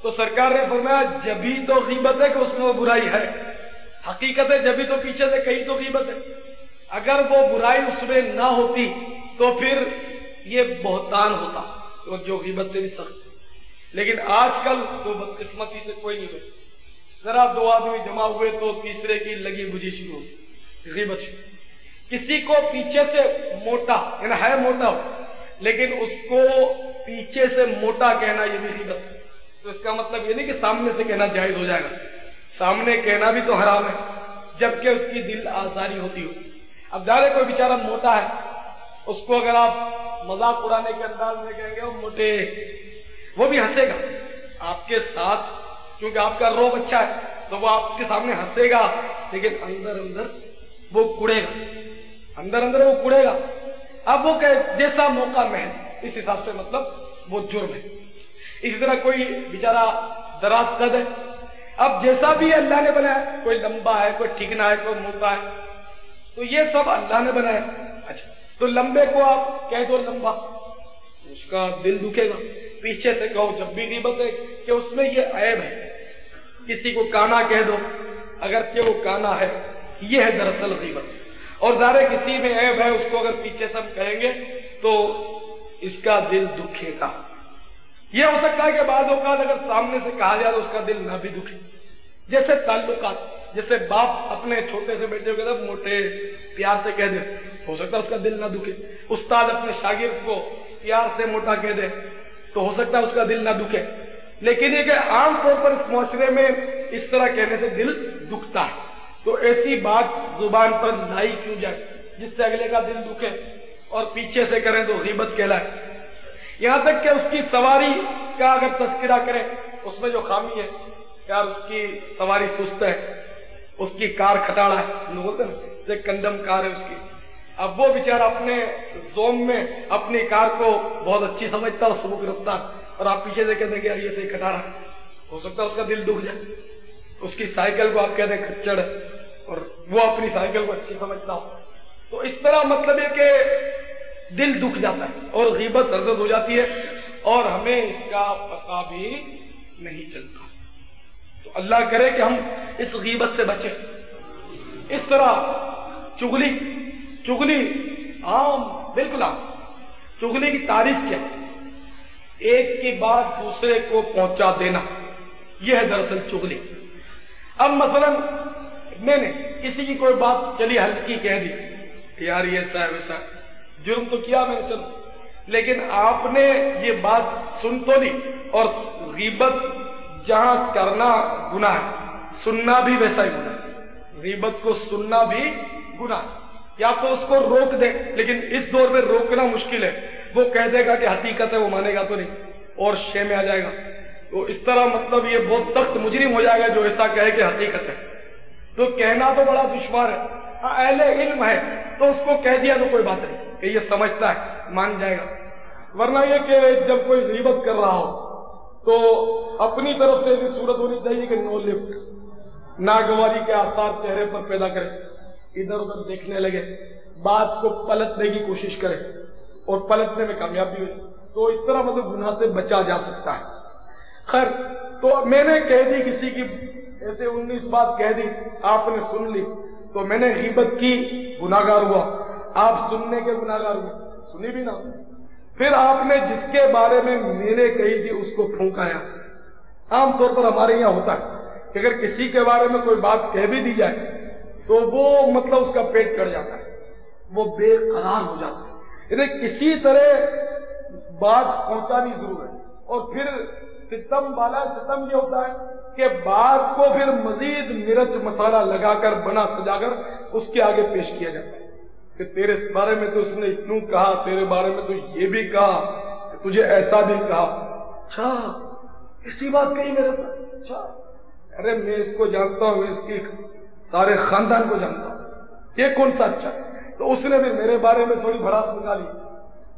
تو سرکار نے فرمایا جبھی تو غیبت ہے کہ اس میں وہ برائی ہے. حقیقت ہے جبھی تو پیچھے سے کہیں تو غیبت ہے. اگر وہ برائی اس میں نہ ہوتی تو پھر یہ بہتان ہوتا اور جو غیبت سے بھی سخت. لیکن آج کل تو بدقسمتی سے کوئی نہیں بچتا. ذرا 2 آدمی جمع ہوئے تو تیسرے کی لگی بجھی شروع ہو، غیبت شروع. کسی کو پیچھے سے موٹا، یعنی ہے موٹا لیکن اس کو پیچھے سے موٹا کہنا یہ بھی غیبت ہے. تو اس کا مطلب یہ نہیں کہ سامنے سے کہنا جائز ہو جائے گا. سامنے کہنا بھی تو حرام ہے جبکہ اس کی دل آزاری ہوتی ہو. اب ظاہر کوئی بیچارہ موٹا ہے، اس کو اگر آپ مذاق اڑانے کے انداز میں کہیں گے وہ موٹے، وہ بھی ہنسے گا آپ کے ساتھ، کیونکہ آپ کا روب اچھا ہے تو وہ آپ کے سامنے ہنسے گا، لیکن اندر اندر وہ کڑے گا، اندر اندر وہ کڑے گا. اب وہ کہ جیسا موقع محض، اس حساب سے مطلب وہ جرم ہے. اسی طرح کوئی بیچارہ دراز قد ہے، اب جیسا بھی اللہ نے بنایا، کوئی لمبا ہے، کوئی ٹھیکنا ہے، کوئی موٹا ہے، تو یہ سب اللہ نے بنایا. اچھا تو لمبے کو آپ کہہ دو لمبا، اس کا دل دکھے گا. پیچھے سے کہو جب بھی غیبت ہے کہ اس میں یہ عیب ہے. کسی کو کانا کہہ دو اگر کہ وہ کانا ہے، یہ ہے دراصل غیبت. اور ظاہر کسی میں عیب ہے، اس کو اگر پیچھے سے ہم کہیں گے تو اس کا دل دکھے گا. یہ ہو سکتا ہے کہ بعض اوقات اگر سامنے سے کہا جائے تو اس کا دل نہ بھی دکھے. جیسے تعلقات، جیسے باپ اپنے چھوٹے سے بیٹے کو موٹے پیار سے کہہ دے، ہو سکتا ہے اس کا دل نہ دکھے. استاد اپنے شاگرد کو پیار سے موٹا کہہ دے تو ہو سکتا ہے اس کا دل نہ دکھے. لیکن یہ کہ عام طور پر اس معاشرے میں اس طرح کہنے سے دل دکھتا ہے. تو ایسی بات زبان پر لائی کیوں جائے جس سے اگلے کا دل دکھے، اور پیچھے سے کریں تو غیبت کہلائے. یہاں تک کہ اس کی سواری کا اگر تذکرہ کریں اس میں جو خامی ہے، یار اس کی سواری سست ہے، اس کی کار کھٹاڑا ہے، لوگ ہوتے ہیں کنڈم کار ہے اس کی. اب وہ بیچارہ اپنے زوم میں اپنی کار کو بہت اچھی سمجھتا ہے، سبک رفتار، اور آپ پیچھے سے کہتے ہیں کہ یار یہ سے کھٹاڑا، ہو سکتا ہے اس کا دل دکھ جائے. اس کی سائیکل کو آپ کہتے ہیں کھچڑ، اور وہ اپنی سائیکل کو اچھی سمجھتا ہو. تو اس طرح مطلب ہے کہ دل دکھ جاتا ہے اور غیبت سرزد ہو جاتی ہے اور ہمیں اس کا پتہ بھی نہیں چلتا. تو اللہ کرے کہ ہم اس غیبت سے بچیں. اس طرح چغلی عام، بالکل عام. چغلی کی تعریف کیا؟ ایک کی بات دوسرے کو پہنچا دینا، یہ ہے دراصل چغلی. اب مثلا میں نے کسی کی کوئی بات چلی ہلکی کہہ دی، یار یہ ایسا ہے ویسا، جرم تو کیا میں نے چلو، لیکن آپ نے یہ بات سن تو لی. اور غیبت جہاں کرنا گناہ ہے، سننا بھی ویسا ہی گناہ ہے. غیبت کو سننا بھی گناہ ہے. یا تو اس کو روک دے، لیکن اس دور میں روکنا مشکل ہے. وہ کہہ دے گا کہ حقیقت ہے، وہ مانے گا تو نہیں اور شے میں آ جائے گا. تو اس طرح مطلب یہ بہت سخت مجرم ہو جائے گا جو ایسا کہے کہ حقیقت ہے. تو کہنا تو بڑا دشوار ہے. اہل علم ہے تو اس کو کہہ دیا تو کوئی بات نہیں کہ یہ سمجھتا ہے، مان جائے گا. ورنہ یہ کہ جب کوئی غیبت کر رہا ہو تو اپنی طرف سے بھی صورت ہونی چاہیے کہ نو لفٹ، ناگواری کے آثار چہرے پر پیدا کرے، ادھر ادھر دیکھنے لگے، بات کو پلٹنے کی کوشش کرے اور پلٹنے میں کامیاب بھی ہوئی. تو اس طرح مطلب گناہ سے بچا جا سکتا ہے. خیر، تو میں نے کہہ دی کسی کی ایسے 19 بات کہہ دی، آپ نے سن لی تو میں نے غیبت کی، گناہگار ہوا. آپ سننے کے گناہگار ہوئے، سنی بھی نہ. پھر آپ نے جس کے بارے میں نے کہی تھی اس کو پھونکایا. عام طور پر ہمارے یہاں ہوتا ہے کہ اگر کسی کے بارے میں کوئی بات کہہ بھی دی جائے تو وہ مطلب اس کا پیٹ چڑھ جاتا ہے، وہ بے قرار ہو جاتا ہے. یعنی کسی طرح بات پہنچانی ضرور ہے. اور پھر ستم والا ستم یہ ہوتا ہے کہ بات کو پھر مزید مرچ مسالہ لگا کر بنا سجا کر اس کے آگے پیش کیا جاتا ہے کہ تیرے بارے میں تو اس نے اتنوں کہا، تیرے بارے میں تو یہ بھی کہا، تجھے ایسا بھی کہا. اچھا ایسی بات کہی میرے ساتھ؟ اچھا، ارے میں اس کو جانتا ہوں، اس کی سارے خاندان کو جانتا ہوں، یہ کون سا اچھا؟ تو اس نے بھی میرے بارے میں تھوڑی بھڑاس نکالی.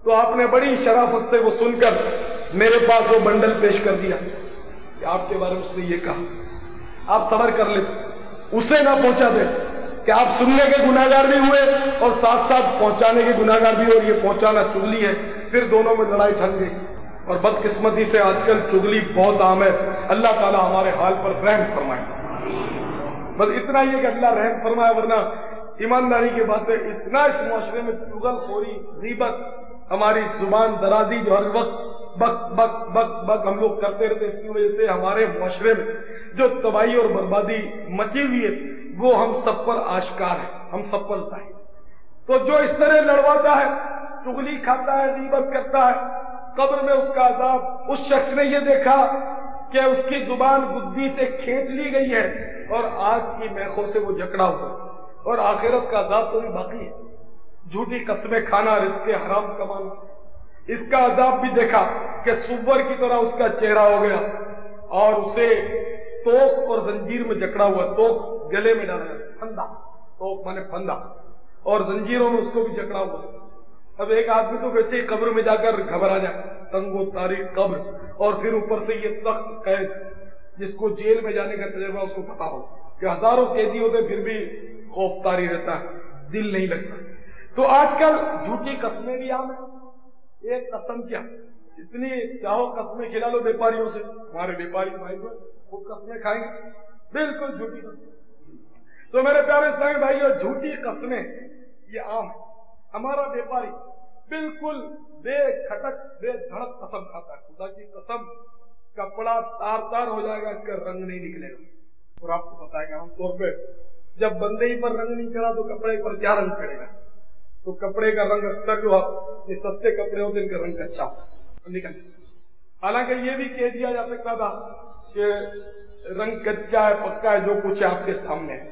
تو آپ نے بڑی شرافت سے وہ سن کر میرے پاس وہ بنڈل پیش کر دیا کہ آپ کے بارے میں اس نے یہ کہا. آپ صبر کر لیتے، اسے نہ پہنچا دے کہ آپ سننے کے گناہگار بھی ہوئے اور ساتھ ساتھ پہنچانے کے گناہگار بھی، اور یہ پہنچانا چغلی ہے. پھر دونوں میں لڑائی چھن گئی. اور بدقسمتی سے آج کل چغلی بہت عام ہے. اللہ تعالیٰ ہمارے حال پر رحم فرمائے. بس اتنا ہی ہے کہ اللہ رحم فرمائے، ورنہ ایمانداری کی بات ہے اتنا اس معاشرے میں چغل خوری، غیبت، ہماری زبان درازی جو ہر وقت بک بک بک بک ہم لوگ کرتے رہتے، اس کی وجہ سے ہمارے معاشرے میں جو تباہی اور بربادی مچی ہوئی ہے وہ ہم سب پر آشکار ہے، ہم سب پر ظاہر. تو جو اس طرح لڑواتا ہے، چغلی کھاتا ہے، غیبت کرتا ہے، قبر میں اس کا عذاب. اس شخص نے یہ دیکھا کہ اس کی زبان گدی سے کھینچ لی گئی ہے اور آگ کی میخوں سے وہ جکڑا ہوا ہے، اور آخرت کا عذاب تو بھی باقی ہے. جھوٹی قسمیں کھانا، رزق حرام کمانا، اس کا عذاب بھی دیکھا کہ سور کی طرح اس کا چہرہ ہو گیا اور اسے توق اور زنجیر میں جکڑا ہوا. توق گلے میں ڈالا، پھندا، توق مانے پھندا، اور زنجیروں میں اس کو بھی جکڑا ہوا. اب ایک آدمی تو ویسے ہی قبر میں جا کر گھبرا جائے، تنگ و تاریخ قبر، اور پھر اوپر سے یہ سخت قید، جس کو جیل میں جانے کا تجربہ اس کو پتا ہو کہ ہزاروں قیدی ہوتے پھر بھی خوف طاری رہتا ہے، دل نہیں لگتا. تو آج کل جھوٹی قسمیں بھی عام ہیں. ایک قسم کیا، اتنی چاہو قسمیں کھلا لو بیپاریوں سے، ہمارے بیپاری بھائی کو وہ قسمیں کھائیں گے، بالکل جھوٹی قسمیں. تو میرے پیارے اسلامی بھائیو، جھوٹی قسمیں یہ عام ہے. ہمارا بیپاری بالکل بے کھٹک بے دھڑک قسم کھاتا ہے. خدا کی قسم کپڑا تار تار ہو جائے گا، اس کا رنگ نہیں نکلے گا. اور آپ کو پتا ہے کہ عام طور پہ جب بندے ہی پر رنگ نہیں چڑھا تو کپڑے پر کیا رنگ چڑھے گا؟ تو کپڑے کا رنگ اکثر جو یہ سستے کپڑے ہوتے ہیں ان کا رنگ اچھا نکل. حالانکہ یہ بھی کہہ دیا جا سکتا تھا کہ رنگ کچا ہے، پکا ہے، جو کچھ ہے آپ کے سامنے ہے،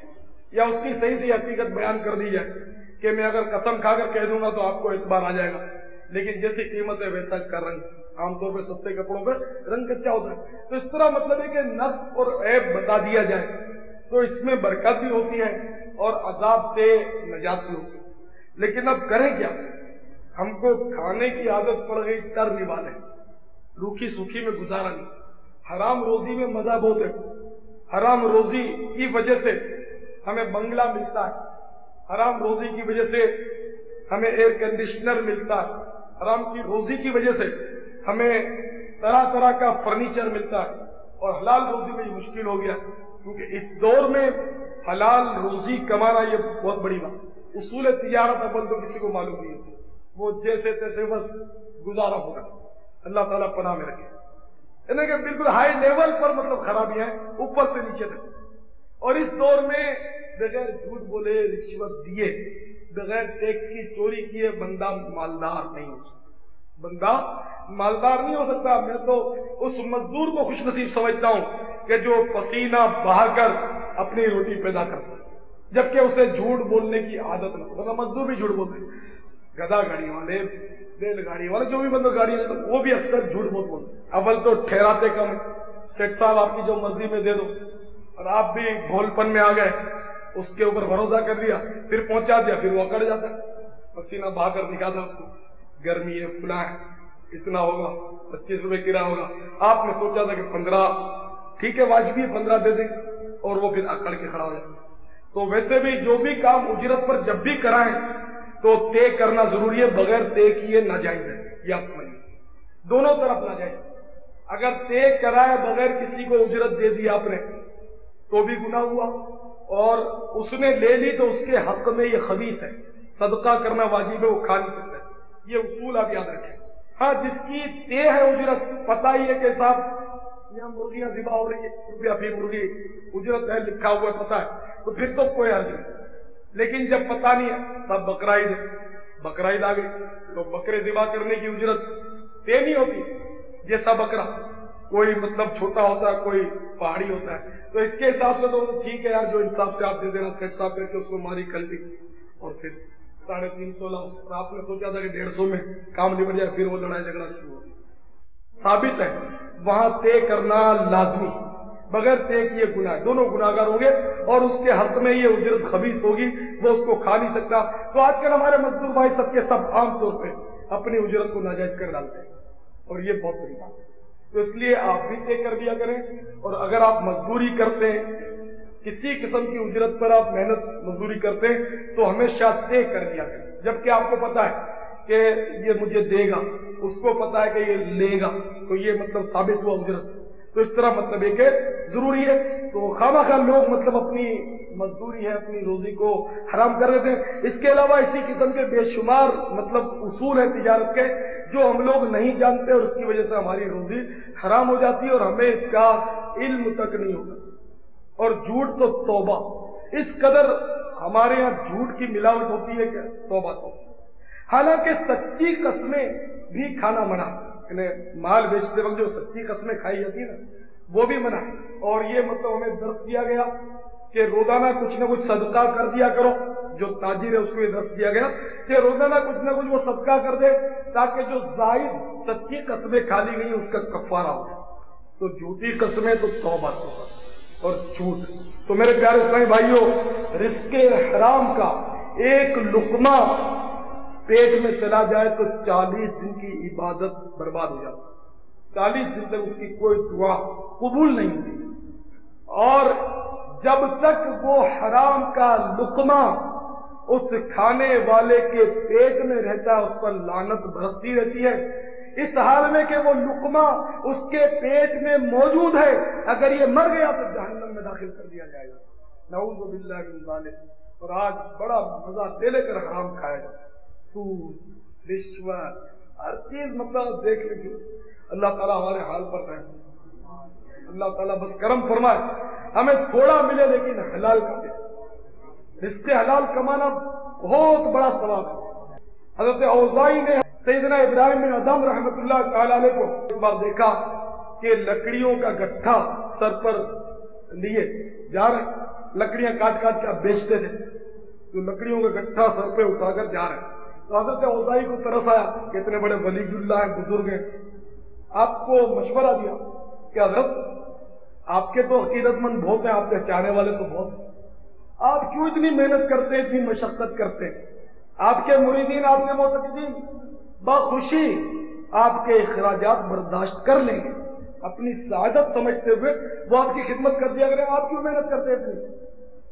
یا اس کی صحیح سی حقیقت بیان کر دی جائے کہ میں اگر قسم کھا کر کہہ دوں گا تو آپ کو اعتبار آ جائے گا، لیکن جیسی قیمت ہے ویسا کا رنگ. عام طور پہ سستے کپڑوں پہ رنگ کچا ہوتا ہے. تو اس طرح مطلب ہے کہ نقص اور عیب بتا دیا جائے تو اس میں برکت بھی ہوتی ہے اور عذاب سے نجات بھی ہوتی ہے. لیکن اب کریں کیا؟ ہم کو کھانے کی عادت پڑ گئی، ٹر نبالے، روکھی سوکھی میں گزارا نہیں. حرام روزی میں مزہ بہت ہے. حرام روزی کی وجہ سے ہمیں بنگلہ ملتا ہے، حرام روزی کی وجہ سے ہمیں ایئر کنڈیشنر ملتا ہے، حرام کی روزی کی وجہ سے ہمیں طرح طرح کا فرنیچر ملتا ہے، اور حلال روزی میں یہ مشکل ہو گیا، کیونکہ اس دور میں حلال روزی کمانا یہ بہت بڑی بات، اصول تجارت اول تو کسی کو معلوم نہیں ہوتی، وہ جیسے تیسے بس گزارا ہوگا، اللہ تعالیٰ پناہ میں رکھے، یعنی کہ بالکل ہائی لیول پر مطلب خرابیاں ہیں اوپر سے نیچے تک۔ اور اس دور میں بغیر جھوٹ بولے، رشوت دیے، بغیر ٹیکس کی چوری کیے بندہ مالدار نہیں ہو سکتا، بندہ مالدار نہیں ہو سکتا۔ میں تو اس مزدور کو خوش نصیب سمجھتا ہوں کہ جو پسینہ بہا کر اپنی روٹی پیدا کرتا ہے، جبکہ اسے جھوٹ بولنے کی عادت نہ ہو۔ مزدور بھی جھوٹ بولتے ہیں، گدا گاڑی والے، ریل گاڑی والے، جو بھی مطلب گاڑی ہے وہ بھی اکثر جھوٹ بہت بولتے ہیں۔ اول تو ٹھہراتے کم ہے، سیٹ صاحب آپ کی جو مرضی میں دے دو، اور آپ بھی بھول پن میں آ گئے، اس کے اوپر بھروسہ کر دیا، پھر پہنچا دیا، پھر وہ اکڑ جاتا ہے، پسینہ بہا کر دکھاتا اس کو، گرمی ہے، فلاں ہے، اتنا ہوگا، 25 روپے کرایہ ہوگا، آپ نے سوچا تھا کہ 15 ٹھیک ہے واجبی 15 دے دیں، اور وہ پھر اکڑ کے کھڑا ہو جاتا۔ تو ویسے بھی جو بھی کام اجرت پر جب بھی کرائیں تو طے کرنا ضروری ہے، بغیر طے کیے ناجائز ہے، یہ آپ سمجھیں، دونوں طرف ناجائز۔ اگر طے کرائے بغیر کسی کو اجرت دے دی آپ نے تو بھی گناہ ہوا، اور اس نے لے لی تو اس کے حق میں یہ خبیث ہے، صدقہ کرنا واجب ہے، وہ کھا نہیں سکتا ہے، یہ اصول آپ یاد رکھیں۔ ہاں جس کی طے ہے اجرت، پتہ ہی ہے کہ صاحب یہاں مرغیاں ذبح ہو رہی ہے، روپیہ فی مرغی اجرت ہے، لکھا ہوا ہے، پتہ ہے، تو پھر تو کوئی حرج نہیں۔ لیکن جب پتہ نہیں ہے، تب بقرعید ہے، بقرعید آ گئی تو بکرے ذبح کرنے کی اجرت طے نہیں ہوتی، جیسا بکرا کوئی مطلب چھوٹا ہوتا ہے، کوئی پہاڑی ہوتا ہے، تو اس کے حساب سے تو ٹھیک ہے یار، جو انصاف سے آپ دے دینا، سیٹ صاحب کر کے اس کو ماری کل دی، اور پھر 350 لاؤ، اور آپ نے سوچا تھا کہ 150 میں کام نبٹ جائے، پھر وہ لڑائی جھگڑا شروع ہو۔ ثابت ہے وہاں طے کرنا لازمی، بغیر طے کیے گناہ، دونوں گناہگار ہوں گے، اور اس کے حق میں یہ اجرت خبیث ہوگی، وہ اس کو کھا نہیں سکتا۔ تو آج کل ہمارے مزدور بھائی سب کے سب عام طور پہ اپنی اجرت کو ناجائز کر ڈالتے ہیں، اور یہ بہت بڑی بات ہے۔ تو اس لیے آپ بھی طے کر دیا کریں، اور اگر آپ مزدوری کرتے ہیں، کسی قسم کی اجرت پر آپ محنت مزدوری کرتے ہیں تو ہمیشہ طے کر دیا کریں، جبکہ آپ کو پتا ہے کہ یہ مجھے دے گا، اس کو پتا ہے کہ یہ لے گا، تو یہ مطلب ثابت ہوا اجرت۔ تو اس طرح مطلب یہ کہ ضروری ہے، تو خواہ خواہ لوگ مطلب اپنی مزدوری ہے، اپنی روزی کو حرام کر رہے تھے۔ اس کے علاوہ اسی قسم کے بے شمار مطلب اصول ہیں تجارت کے جو ہم لوگ نہیں جانتے، اور اس کی وجہ سے ہماری روزی حرام ہو جاتی ہے اور ہمیں اس کا علم تک نہیں ہوتا۔ اور جھوٹ تو توبہ، اس قدر ہمارے یہاں جھوٹ کی ملاوٹ ہوتی ہے کہ توبہ تو، حالانکہ سچی قسمیں بھی کھانا منع، یعنی مال بیچتے وقت جو سچی قسمیں کھائی جاتی نا وہ بھی منع، اور یہ مطلب ہمیں درس دیا گیا کہ روزانہ کچھ نہ کچھ صدقہ کر دیا کرو، جو تاجر ہے اس کو یہ درس دیا گیا کہ روزانہ کچھ نہ کچھ وہ صدقہ کر دے تاکہ جو زائد سچی قسمیں کھا لی گئی اس کا کفارہ ہو۔ تو جھوٹی قسمیں تو توبہ توبہ، اور جھوٹ تو میرے پیارے اسلامی بھائیوں، رزق حرام کا ایک لقمہ پیٹ میں چلا جائے تو 40 دن کی عبادت برباد ہو جاتی، 40 دن تک اس کی کوئی دعا قبول نہیں ہوتی، اور جب تک وہ حرام کا لقمہ اس کھانے والے کے پیٹ میں رہتا ہے اس پر لعنت برستی رہتی ہے، اس حال میں کہ وہ لقمہ اس کے پیٹ میں موجود ہے، اگر یہ مر گیا تو جہنم میں داخل کر دیا جائے گا، نعوذ باللہ من ذالک۔ اور آج بڑا مزہ لے لے کر حرام کھایا جاتا ہے، سود، رشوت، ہر چیز مطلب دیکھ لیجیے۔ اللہ تعالیٰ ہمارے حال پر رہے، اللہ تعالیٰ بس کرم فرمائے، ہمیں تھوڑا ملے لیکن حلال کا دے۔ رزق حلال کمانا بہت بڑا ثواب ہے۔ حضرت اوزائی نے سیدنا ابراہیم بن ادم رحمۃ اللہ تعالی علیہ کو ایک بار دیکھا کہ لکڑیوں کا گٹھا سر پر لیے جا رہے، لکڑیاں کاٹ کاٹ کے آپ بیچتے تھے، تو لکڑیوں کا گٹھا سر پہ اٹھا کر جا رہے، تو حضرت اوزائی کو ترس آیا کہ اتنے بڑے ولی اللہ ہیں، بزرگ ہیں، آپ کو مشورہ دیا کہ حضرت آپ کے تو عقیدت مند بہت ہیں، آپ کے چاہنے والے تو بہت ہیں، آپ کیوں اتنی محنت کرتے ہیں، اتنی مشقت کرتے ہیں؟ آپ کے مریدین، آپ کے معتقدین بخوشی آپ کے اخراجات برداشت کر لیں گے، اپنی سعادت سمجھتے ہوئے وہ آپ کی خدمت کر دیا کریں، آپ کیوں محنت کرتے ہیں؟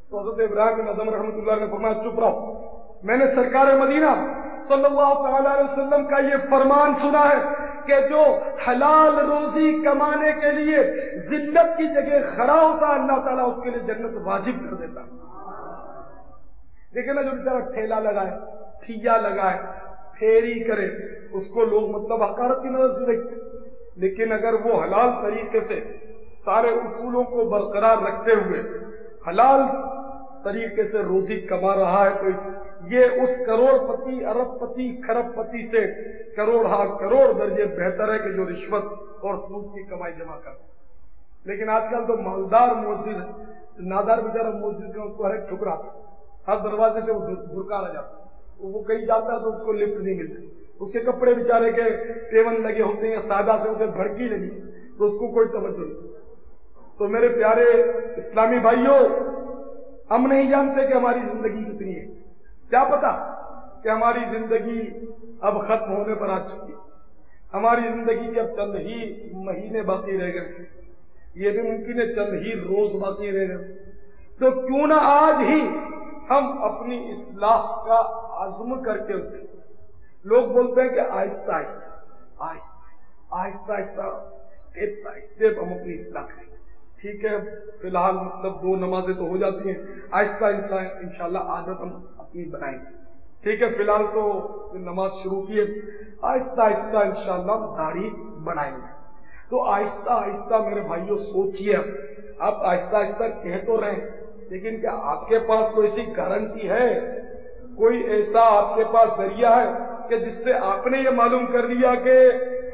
تو حضرت ابراہیم بن ادم رحمۃ اللہ نے فرمایا چپ رہو، میں نے سرکار مدینہ صلی اللہ تعالی علیہ وسلم کا یہ فرمان سنا ہے کہ جو حلال روزی کمانے کے لیے ذلت کی جگہ کھڑا ہوتا ہے اللہ تعالیٰ اس کے لیے جنت واجب کر دیتا. دیکھیں نا جو بیچارہ ٹھیلا لگائے, ٹھیا لگائے, پھیری کرے, اس کو لوگ مطلب حقارت کی نظر سے دیکھتے, لیکن اگر وہ حلال طریقے سے سارے اصولوں کو برقرار رکھتے ہوئے حلال طریقے سے روزی کما رہا ہے تو یہ اس کروڑ پتی, ارب پتی, کھرب پتی سے کروڑ درجے بہتر ہے کہ جو رشوت اور سود کی کمائی جمع کرتا. لیکن آج کل تو مالدار مؤذن, نادار بیچارہ مؤذن کا اس کو ہر ایک ٹھکرا, ہر دروازے سے وہ بھرکا رہ جاتا, وہ کہیں جاتا ہے تو اس کو لفٹ نہیں ملتی, اس کے کپڑے بیچارے کے پیون لگے ہوتے ہیں, سادہ سے اسے بھڑکی لگی تو اس کو کوئی توجہ نہیں. تو میرے پیارے اسلامی بھائیوں, ہم نہیں جانتے کہ ہماری زندگی کتنی ہے, کیا پتا کہ ہماری زندگی اب ختم ہونے پر آ چکی ہے, ہماری زندگی کے اب چند ہی مہینے باقی رہ گئے, یہ بھی ممکن ہے چند ہی روز باقی رہ گئے. تو کیوں نہ آج ہی ہم اپنی اصلاح کا عزم کر کے اٹھیں. لوگ بولتے ہیں کہ آہستہ آہستہ اسٹیپ ہم اپنی اصلاح کریں. ٹھیک ہے, فی الحال مطلب 2 نمازیں تو ہو جاتی ہیں, آہستہ انشاءاللہ عادت ہم اپنی بنائیں گے. ٹھیک ہے, فی الحال تو نماز شروع کی ہے, آہستہ انشاءاللہ داڑھی بنائیں گے. تو آہستہ میرے بھائیوں سوچئے, آپ آہستہ کہہ تو رہے ہیں, لیکن کیا آپ کے پاس کوئی ایسی گارنٹی ہے, کوئی ایسا آپ کے پاس ذریعہ ہے کہ جس سے آپ نے یہ معلوم کر لیا کہ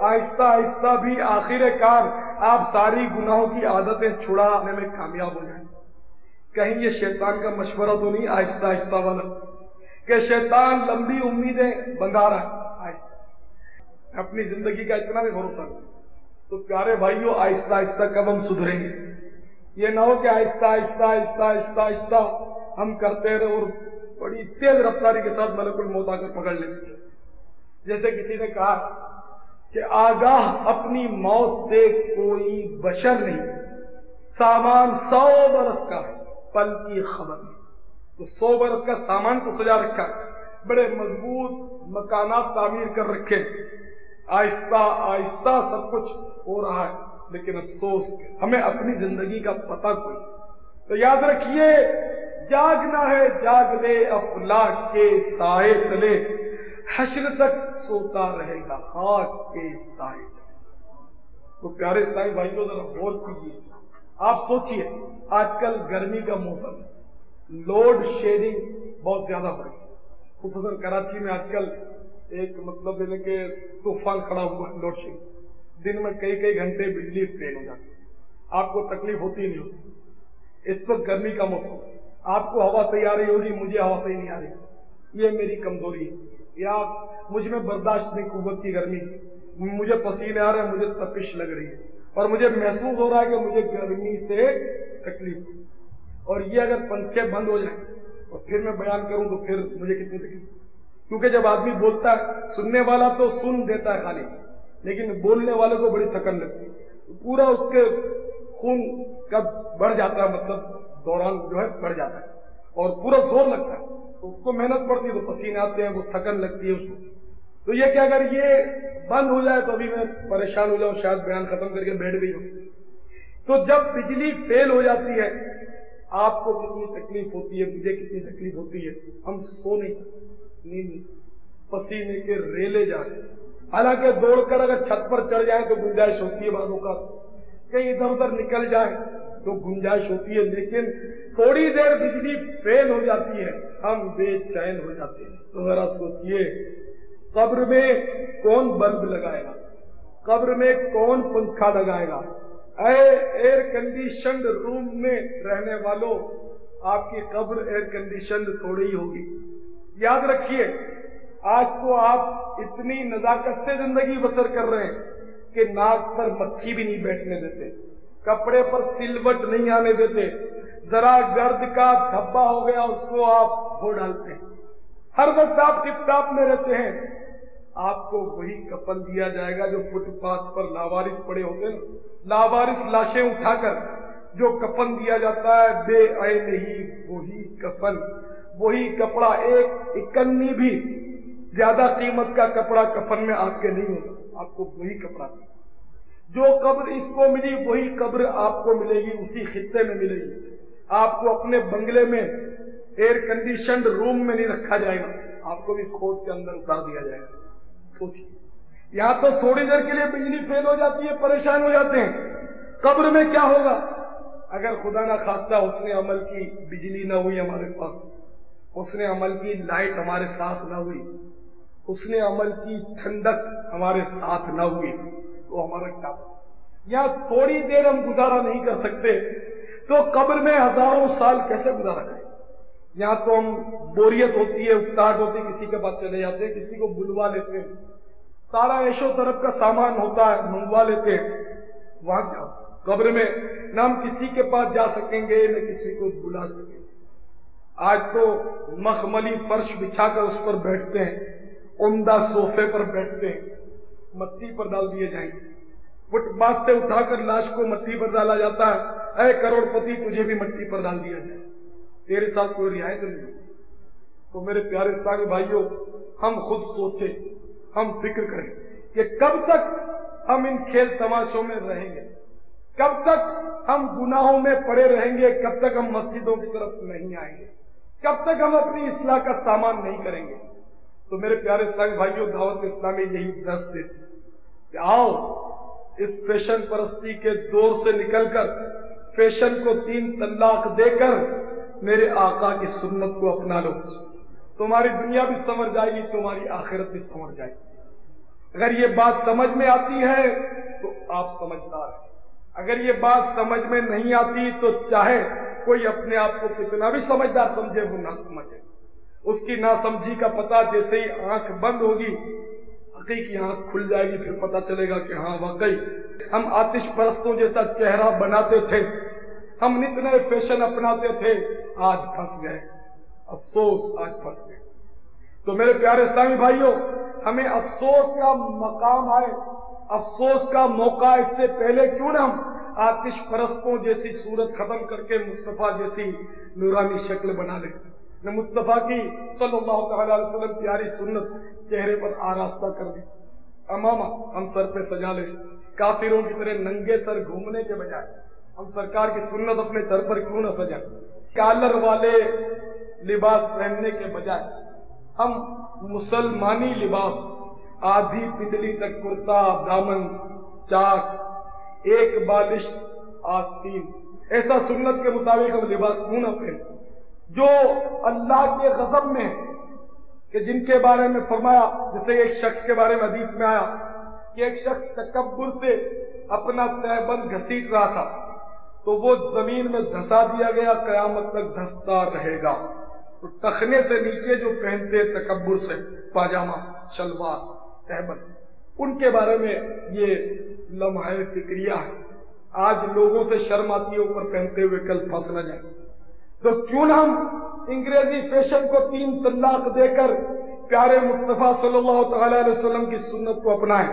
آہستہ بھی آخر کار آپ ساری گناہوں کی عادتیں چھڑانے میں کامیاب ہو جائیں؟ کہیں یہ شیطان کا مشورہ تو نہیں آہستہ والا, کہ شیطان لمبی امیدیں بندھا رہا ہے, آہستہ اپنی زندگی کا اتنا بھی بھروسہ نہیں. تو پیارے بھائیوں, آہستہ کب ہم سدھریں گے؟ یہ نہ ہو کہ آہستہ ہم کرتے رہے اور بڑی تیز رفتاری کے ساتھ ملک الموت آ کر پکڑ لیں. جیسے کسی نے کہا کہ آگاہ اپنی موت سے کوئی بشر نہیں, سامان 100 برس کا ہے, پل کی خبر نہیں. تو 100 برس کا سامان تو سجا رکھا, بڑے مضبوط مکانات تعمیر کر رکھے, آہستہ سب کچھ ہو رہا ہے, لیکن افسوس ہمیں اپنی زندگی کا پتہ کوئی. تو یاد رکھیے, جاگنا ہے جاگ لے افلاک کے سائے تلے, حشر تک سوتا رہے گا خاک کے سائے. تو پیارے اسلامی بھائیوں ذرا غور کیجیے, آپ سوچئے آج کل گرمی کا موسم, لوڈ شیڈنگ بہت زیادہ ہو رہی ہے. خصوصاً کراچی میں آج کل ایک مطلب ہے کہ طوفان کھڑا ہوا ہے, لوڈ شیڈنگ. دن میں کئی گھنٹے بجلی فیل ہو جاتی, آپ کو تکلیف ہوتی نہیں ہوتی. اس وقت گرمی کا موسم, آپ کو ہوا صحیح آ رہی ہوگی, مجھے ہوا صحیح نہیں آ رہی, یہ میری کمزوری ہے, یا مجھ میں برداشت نہیں قوت کی گرمی, مجھے پسینے آ رہے ہیں, مجھے تپش لگ رہی ہے, اور مجھے محسوس ہو رہا ہے کہ مجھے گرمی سے تکلیف. اور یہ اگر پنکھے بند ہو جائیں اور پھر میں بیان کروں تو پھر مجھے کتنی تکلیف, کیونکہ جب آدمی بولتا ہے سننے والا تو سن دیتا ہے خالی, لیکن بولنے والے کو بڑی تھکن لگتی ہے, پورا اس کے خون کا بڑھ جاتا ہے, مطلب دوران جو ہے بڑھ جاتا ہے اور پورا زور لگتا ہے, تو اس کو محنت پڑتی ہے, تو پسینے آتے ہیں, وہ تھکن لگتی ہے اس کو. تو یہ کہ اگر یہ بند ہو جائے تو ابھی میں پریشان ہو جاؤں, شاید بیان ختم کر کے بیٹھ گئی ہوں. تو جب بجلی فیل ہو جاتی ہے, آپ کو کتنی تکلیف ہوتی ہے, مجھے کتنی تکلیف ہوتی ہے. ہم سو نہیں, پسینے کے ریلے جا رہے ہیں. حالانکہ دوڑ کر اگر چھت پر چڑھ جائیں تو گنجائش ہوتی ہے, بعضوں کا کہیں ادھر ادھر نکل جائیں تو گنجائش ہوتی ہے, لیکن تھوڑی دیر بجلی فیل ہو جاتی ہے, ہم بے چین ہو جاتے ہیں. تو ذرا سوچئے, قبر میں کون بلب لگائے گا, قبر میں کون پنکھا لگائے گا؟ اے ایئر کنڈیشنڈ روم میں رہنے والوں, آپ کی قبر ایئر کنڈیشنڈ تھوڑی ہی ہوگی. یاد رکھیے, آج تو آپ اتنی نزاکت سے زندگی بسر کر رہے ہیں کہ ناک پر مکھی بھی نہیں بیٹھنے دیتے, کپڑے پر سلوٹ نہیں آنے دیتے, ذرا گرد کا دھبا ہو گیا اس کو آپ دھو ڈالتے ہیں. ہر وقت آپ ٹپ ٹاپ میں رہتے ہیں. آپ کو وہی کفن دیا جائے گا جو فٹ پاتھ پر لاوارث پڑے ہوتے ہیں, لاوارث لاشیں اٹھا کر جو کفن دیا جاتا ہے, بے عین ہی وہی کفن, وہی کپڑا, ایک اکنی بھی زیادہ قیمت کا کپڑا کفن میں آپ کے نہیں ہوگا، آپ کو وہی کپڑا جو قبر اس کو ملی وہی قبر آپ کو ملے گی، اسی خطے میں ملے گی۔ آپ کو اپنے بنگلے میں ایئر کنڈیشنڈ روم میں نہیں رکھا جائے گا، آپ کو بھی کھود کے اندر اتار دیا جائے گا۔ سوچیے، یہاں تو تھوڑی دیر کے لیے بجلی فیل ہو جاتی ہے، پریشان ہو جاتے ہیں، قبر میں کیا ہوگا؟ اگر خدا نہ خواستہ حسن عمل کی بجلی نہ ہوئی ہمارے پاس، حسن عمل کی لائٹ ہمارے ساتھ نہ ہوئی، حسن عمل کی ٹھنڈک ہمارے ساتھ نہ ہوئی، تو ہمارا کیا؟ یہاں تھوڑی دیر ہم گزارا نہیں کر سکتے تو قبر میں ہزاروں سال کیسے گزارا کریں؟ یہاں تو ہم بوریت ہوتی ہے، اکتاہٹ ہوتی ہے، کسی کے پاس چلے جاتے ہیں، کسی کو بلوا لیتے ہیں، سارا عیش و طرف کا سامان ہوتا ہے منگوا لیتے ہیں، وہاں کیا؟ قبر میں نہ ہم کسی کے پاس جا سکیں گے نہ کسی کو بلا سکیں گے۔ آج تو مخملی فرش بچھا کر اس پر بیٹھتے ہیں، عمدہ صوفے پر بیٹھتے ہیں، مٹی پر ڈال دیے جائیں گے، فٹ پاتھ سے اٹھا کر لاش کو مٹی پر ڈالا جاتا ہے، اے کروڑ پتی تجھے بھی مٹی پر ڈال دیا جائے، تیرے ساتھ کوئی رعایت نہیں۔ تو میرے پیارے اسلامی بھائیوں، ہم خود سوچیں، ہم فکر کریں کہ کب تک ہم ان کھیل تماشوں میں رہیں گے، کب تک ہم گناہوں میں پڑے رہیں گے، کب تک ہم مسجدوں کی طرف نہیں آئیں گے، کب تک ہم اپنی اصلاح کا سامان نہیں کریں گے۔ تو میرے پیارے اسلامی بھائیوں، دعوت اسلامی یہی درس دیتی کہ آؤ اس فیشن پرستی کے دور سے نکل کر فیشن کو 3 طلاق دے کر میرے آقا کی سنت کو اپنا لو، تمہاری دنیا بھی سنور جائے گی، تمہاری آخرت بھی سنور جائے گی۔ اگر یہ بات سمجھ میں آتی ہے تو آپ سمجھدار ہیں، اگر یہ بات سمجھ میں نہیں آتی تو چاہے کوئی اپنے آپ کو کتنا بھی سمجھدار سمجھے وہ نہ سمجھے، اس کی ناسمجھی کا پتہ جیسے ہی آنکھ بند ہوگی حقیقی آنکھ کھل جائے گی، پھر پتہ چلے گا کہ ہاں واقعی ہم آتش پرستوں جیسا چہرہ بناتے تھے، ہم نت نئے فیشن اپناتے تھے، آج پھنس گئے، افسوس آج پھنس گئے۔ تو میرے پیارے اسلامی بھائیوں، ہمیں افسوس کا مقام آئے، افسوس کا موقع اس سے پہلے کیوں نہ ہم آتش پرستوں جیسی صورت ختم کر کے مصطفیٰ جیسی نورانی شکل بنا لیں، نہ مصطفیٰ کی صلی اللہ تعالی علیہ وسلم پیاری سنت چہرے پر آراستہ کر دیں، امامہ ہم سر پہ سجا لیں، کافروں کی طرح ننگے سر گھومنے کے بجائے ہم سرکار کی سنت اپنے سر پر کیوں نہ سجائیں، کالر والے لباس پہننے کے بجائے ہم مسلمانی لباس، آدھی پندلی تک کرتا، دامن چاک، ایک بالش آستین، ایسا سنت کے مطابق ہم لباس کیوں نہ پہنیں جو اللہ کے غضب میں، کہ جن کے بارے میں فرمایا، جیسے ایک شخص کے بارے میں حدیث میں آیا کہ ایک شخص تکبر سے اپنا تہبند گھسیٹ رہا تھا تو وہ زمین میں دھسا دیا گیا، قیامت تک دھستا رہے گا۔ تو ٹخنے سے نیچے جو پہنتے تکبر سے پاجامہ، شلوار، تہبند، ان کے بارے میں یہ لمحہ فکریہ ہے۔ آج لوگوں سے شرم آتی ہے اوپر پہنتے ہوئے، کل پھنس نہ جائیں۔ تو کیوں نہ ہم انگریزی فیشن کو 3 طلاق دے کر پیارے مصطفیٰ صلی اللہ تعالی علیہ وسلم کی سنت کو اپنائیں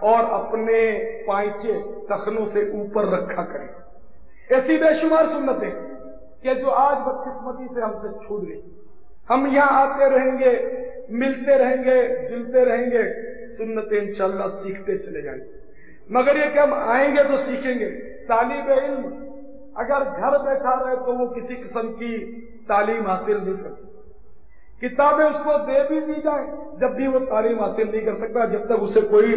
اور اپنے پائچے ٹخنوں سے اوپر رکھا کریں۔ ایسی بے شمار سنتیں کہ جو آج بدقسمتی سے ہم سے چھوٹ گئی۔ ہم یہاں آتے رہیں گے، ملتے رہیں گے، جلتے رہیں گے، سنتیں انشاءاللہ سیکھتے چلے جائیں گے، مگر یہ کہ ہم آئیں گے تو سیکھیں گے۔ طالب علم اگر گھر بیٹھا رہے تو وہ کسی قسم کی تعلیم حاصل نہیں کر سکتا، کتابیں اس کو دے بھی دی جائیں جب بھی وہ تعلیم حاصل نہیں کر سکتا جب تک اسے کوئی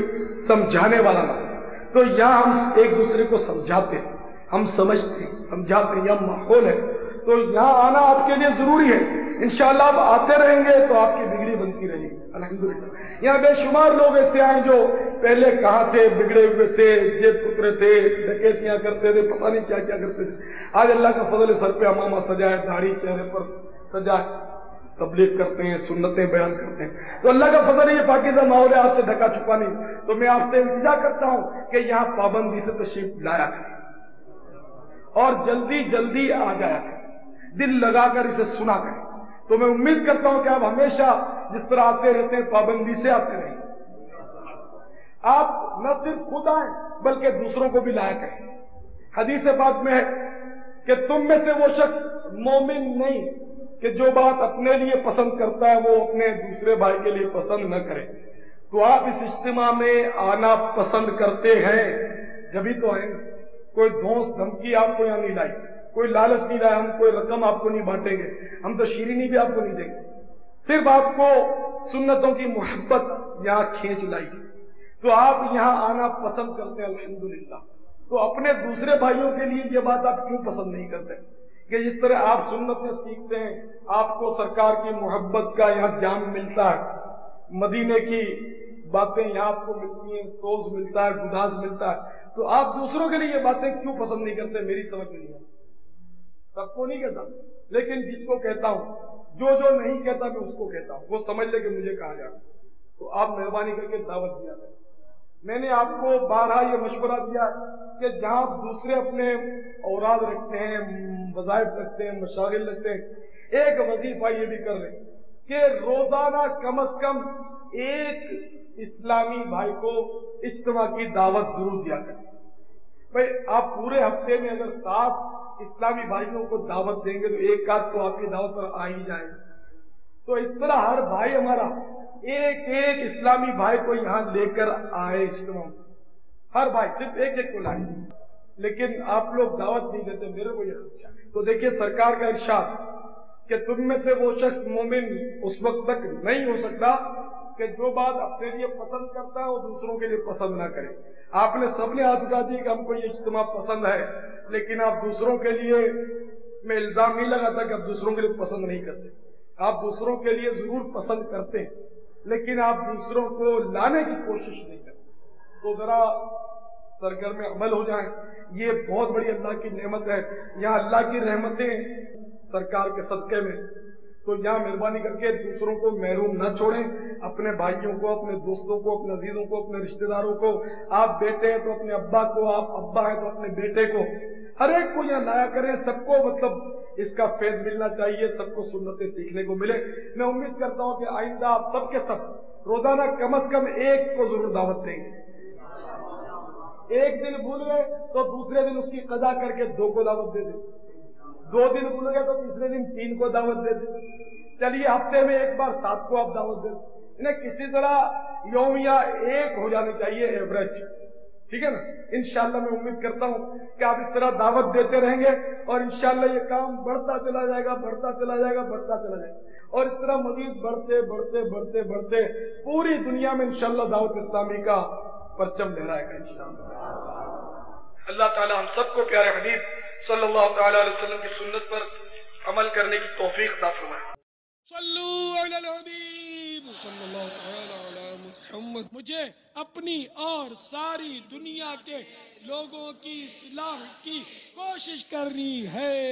سمجھانے والا نہ ہو۔ تو یہاں ہم ایک دوسرے کو سمجھاتے ہیں، ہم سمجھتے ہیں، سمجھاتے ہیں، یہ ماحول ہے، تو یہاں آنا آپ کے لیے ضروری ہے۔ انشاءاللہ آپ آتے رہیں گے تو آپ کی ڈگری بنتی رہے گی الحمدللہ۔ یہاں بے شمار لوگ ایسے آئے جو پہلے کہاں تھے، بگڑے ہوئے تھے، جیب پترے تھے، ڈکیتیاں کرتے تھے، پتہ نہیں کیا کیا کرتے تھے، آج اللہ کا فضل سر پہ امامہ سجائے، داڑھی چہرے پر سجائے، تبلیغ کرتے ہیں، سنتیں بیان کرتے ہیں۔ تو اللہ کا فضل یہ پاکیزہ ماحول ہے، آپ سے ڈھکا چھپا نہیں۔ تو میں آپ سے التجا کرتا ہوں کہ یہاں پابندی سے تشریف لایا کریں اور جلدی جلدی آ جایا کریں، دل لگا کر اسے سنا کریں۔ تو میں امید کرتا ہوں کہ آپ ہمیشہ جس طرح آتے رہتے ہیں پابندی سے آتے رہیں، آپ نہ صرف خود آئیں بلکہ دوسروں کو بھی لایا کریں۔ حدیث پاک میں ہے کہ تم میں سے وہ شخص مومن نہیں کہ جو بات اپنے لیے پسند کرتا ہے وہ اپنے دوسرے بھائی کے لیے پسند نہ کرے. تو آپ اس اجتماع میں آنا پسند کرتے ہیں جبھی تو آئیں گے. کوئی دھونس دھمکی آپ کو یہاں نہیں لائی, کوئی لالچ نہیں لایا, ہم کوئی رقم آپ کو نہیں بانٹیں گے, ہم تو شیرینی بھی آپ کو نہیں دیں گے. صرف آپ کو سنتوں کی محبت یہاں کھینچ لائی. تو آپ یہاں آنا پسند کرتے ہیں الحمدللہ. تو اپنے دوسرے بھائیوں کے لیے یہ بات آپ کیوں پسند نہیں کرتے کہ جس طرح آپ سنتیں سیکھتے ہیں, آپ کو سرکار کی محبت کا یہاں جام ملتا ہے, مدینے کی باتیں یہاں آپ کو ملتی ہیں, سوز ملتا ہے, گداز ملتا ہے, تو آپ دوسروں کے لیے یہ باتیں کیوں پسند نہیں کرتے؟ میری سمجھ نہیں ہے. سب کو نہیں کہتا, لیکن جس کو کہتا ہوں, جو نہیں کہتا میں اس کو کہتا ہوں, وہ سمجھ لے کہ مجھے کہا جائے. تو آپ مہربانی کر کے دعوت دیا ہے. میں نے آپ کو بارہا یہ مشورہ دیا کہ جہاں دوسرے اپنے اوراد رکھتے ہیں, وظائف رکھتے ہیں, مشاغل رکھتے ہیں, ایک وظیفہ یہ بھی کر لیں کہ روزانہ کم از کم ایک اسلامی بھائی کو اجتماع کی دعوت ضرور دیا کریں. بھائی آپ پورے ہفتے میں اگر 7 اسلامی بھائیوں کو دعوت دیں گے تو ایک آدھ تو آپ کی دعوت پر آ ہی جائے. تو اس طرح ہر بھائی ہمارا ایک اسلامی بھائی کو یہاں لے کر آئے اجتماع میں. ہر بھائی صرف ایک کو لائے, لیکن آپ لوگ دعوت نہیں دیتے, میرے کو یہ اچھا. تو دیکھیے سرکار کا ارشاد کہ تم میں سے وہ شخص مومن اس وقت تک نہیں ہو سکتا کہ جو بات اپنے لیے پسند کرتا ہے وہ دوسروں کے لیے پسند نہ کرے. آپ نے سب نے ہاتھ اٹھا دی کہ ہم کو یہ اجتماع پسند ہے, لیکن آپ دوسروں کے لیے, میں الزام نہیں لگاتا کہ آپ دوسروں کے لیے پسند نہیں کرتے, آپ دوسروں کے لیے ضرور پسند کرتے ہیں, لیکن آپ دوسروں کو لانے کی کوشش نہیں کرتے. تو ذرا سرگرم عمل ہو جائیں. یہ بہت بڑی اللہ کی نعمت ہے. یہاں اللہ کی رحمتیں سرکار کے صدقے میں. تو یہاں مہربانی کر کے دوسروں کو محروم نہ چھوڑیں, اپنے بھائیوں کو, اپنے دوستوں کو, اپنے عزیزوں کو, اپنے رشتہ داروں کو. آپ بیٹے ہیں تو اپنے ابا کو, آپ ابا ہیں تو اپنے بیٹے کو, ہر ایک کو یہاں لایا کریں. سب کو مطلب اس کا فیض ملنا چاہیے, سب کو سنتیں سیکھنے کو ملے. میں امید کرتا ہوں کہ آئندہ آپ سب کے سب روزانہ کم از کم ایک کو ضرور دعوت دیں گے. ایک دن بھول گئے تو دوسرے دن اس کی قضا کر کے 2 کو دعوت دے دیں. 2 دن بھول گئے تو تیسرے دن 3 کو دعوت دے دیں. چلیے ہفتے میں ایک بار 7 کو آپ دعوت دیں. انہیں کسی طرح یومیہ 1 ہو جانی چاہیے ایوریج, ٹھیک ہے نا. انشاءاللہ میں امید کرتا ہوں کہ آپ اس طرح دعوت دیتے رہیں گے اور انشاءاللہ یہ کام بڑھتا چلا جائے گا, بڑھتا چلا جائے گا, بڑھتا چلا جائے گا, اور اس طرح مزید بڑھتے بڑھتے بڑھتے بڑھتے پوری دنیا میں انشاءاللہ دعوت اسلامی کا پرچم لہرائے گا انشاءاللہ. اللہ تعالی ہم سب کو پیارے حبیب صلی اللہ تعالی علیہ وسلم کی سنت پر عمل کرنے کی توفیق عطا فرمائے. صلو علی الحبیب صلی اللہ تعالی علی محمد. مجھے اپنی اور ساری دنیا کے لوگوں کی اصلاح کی کوشش کرنی ہے.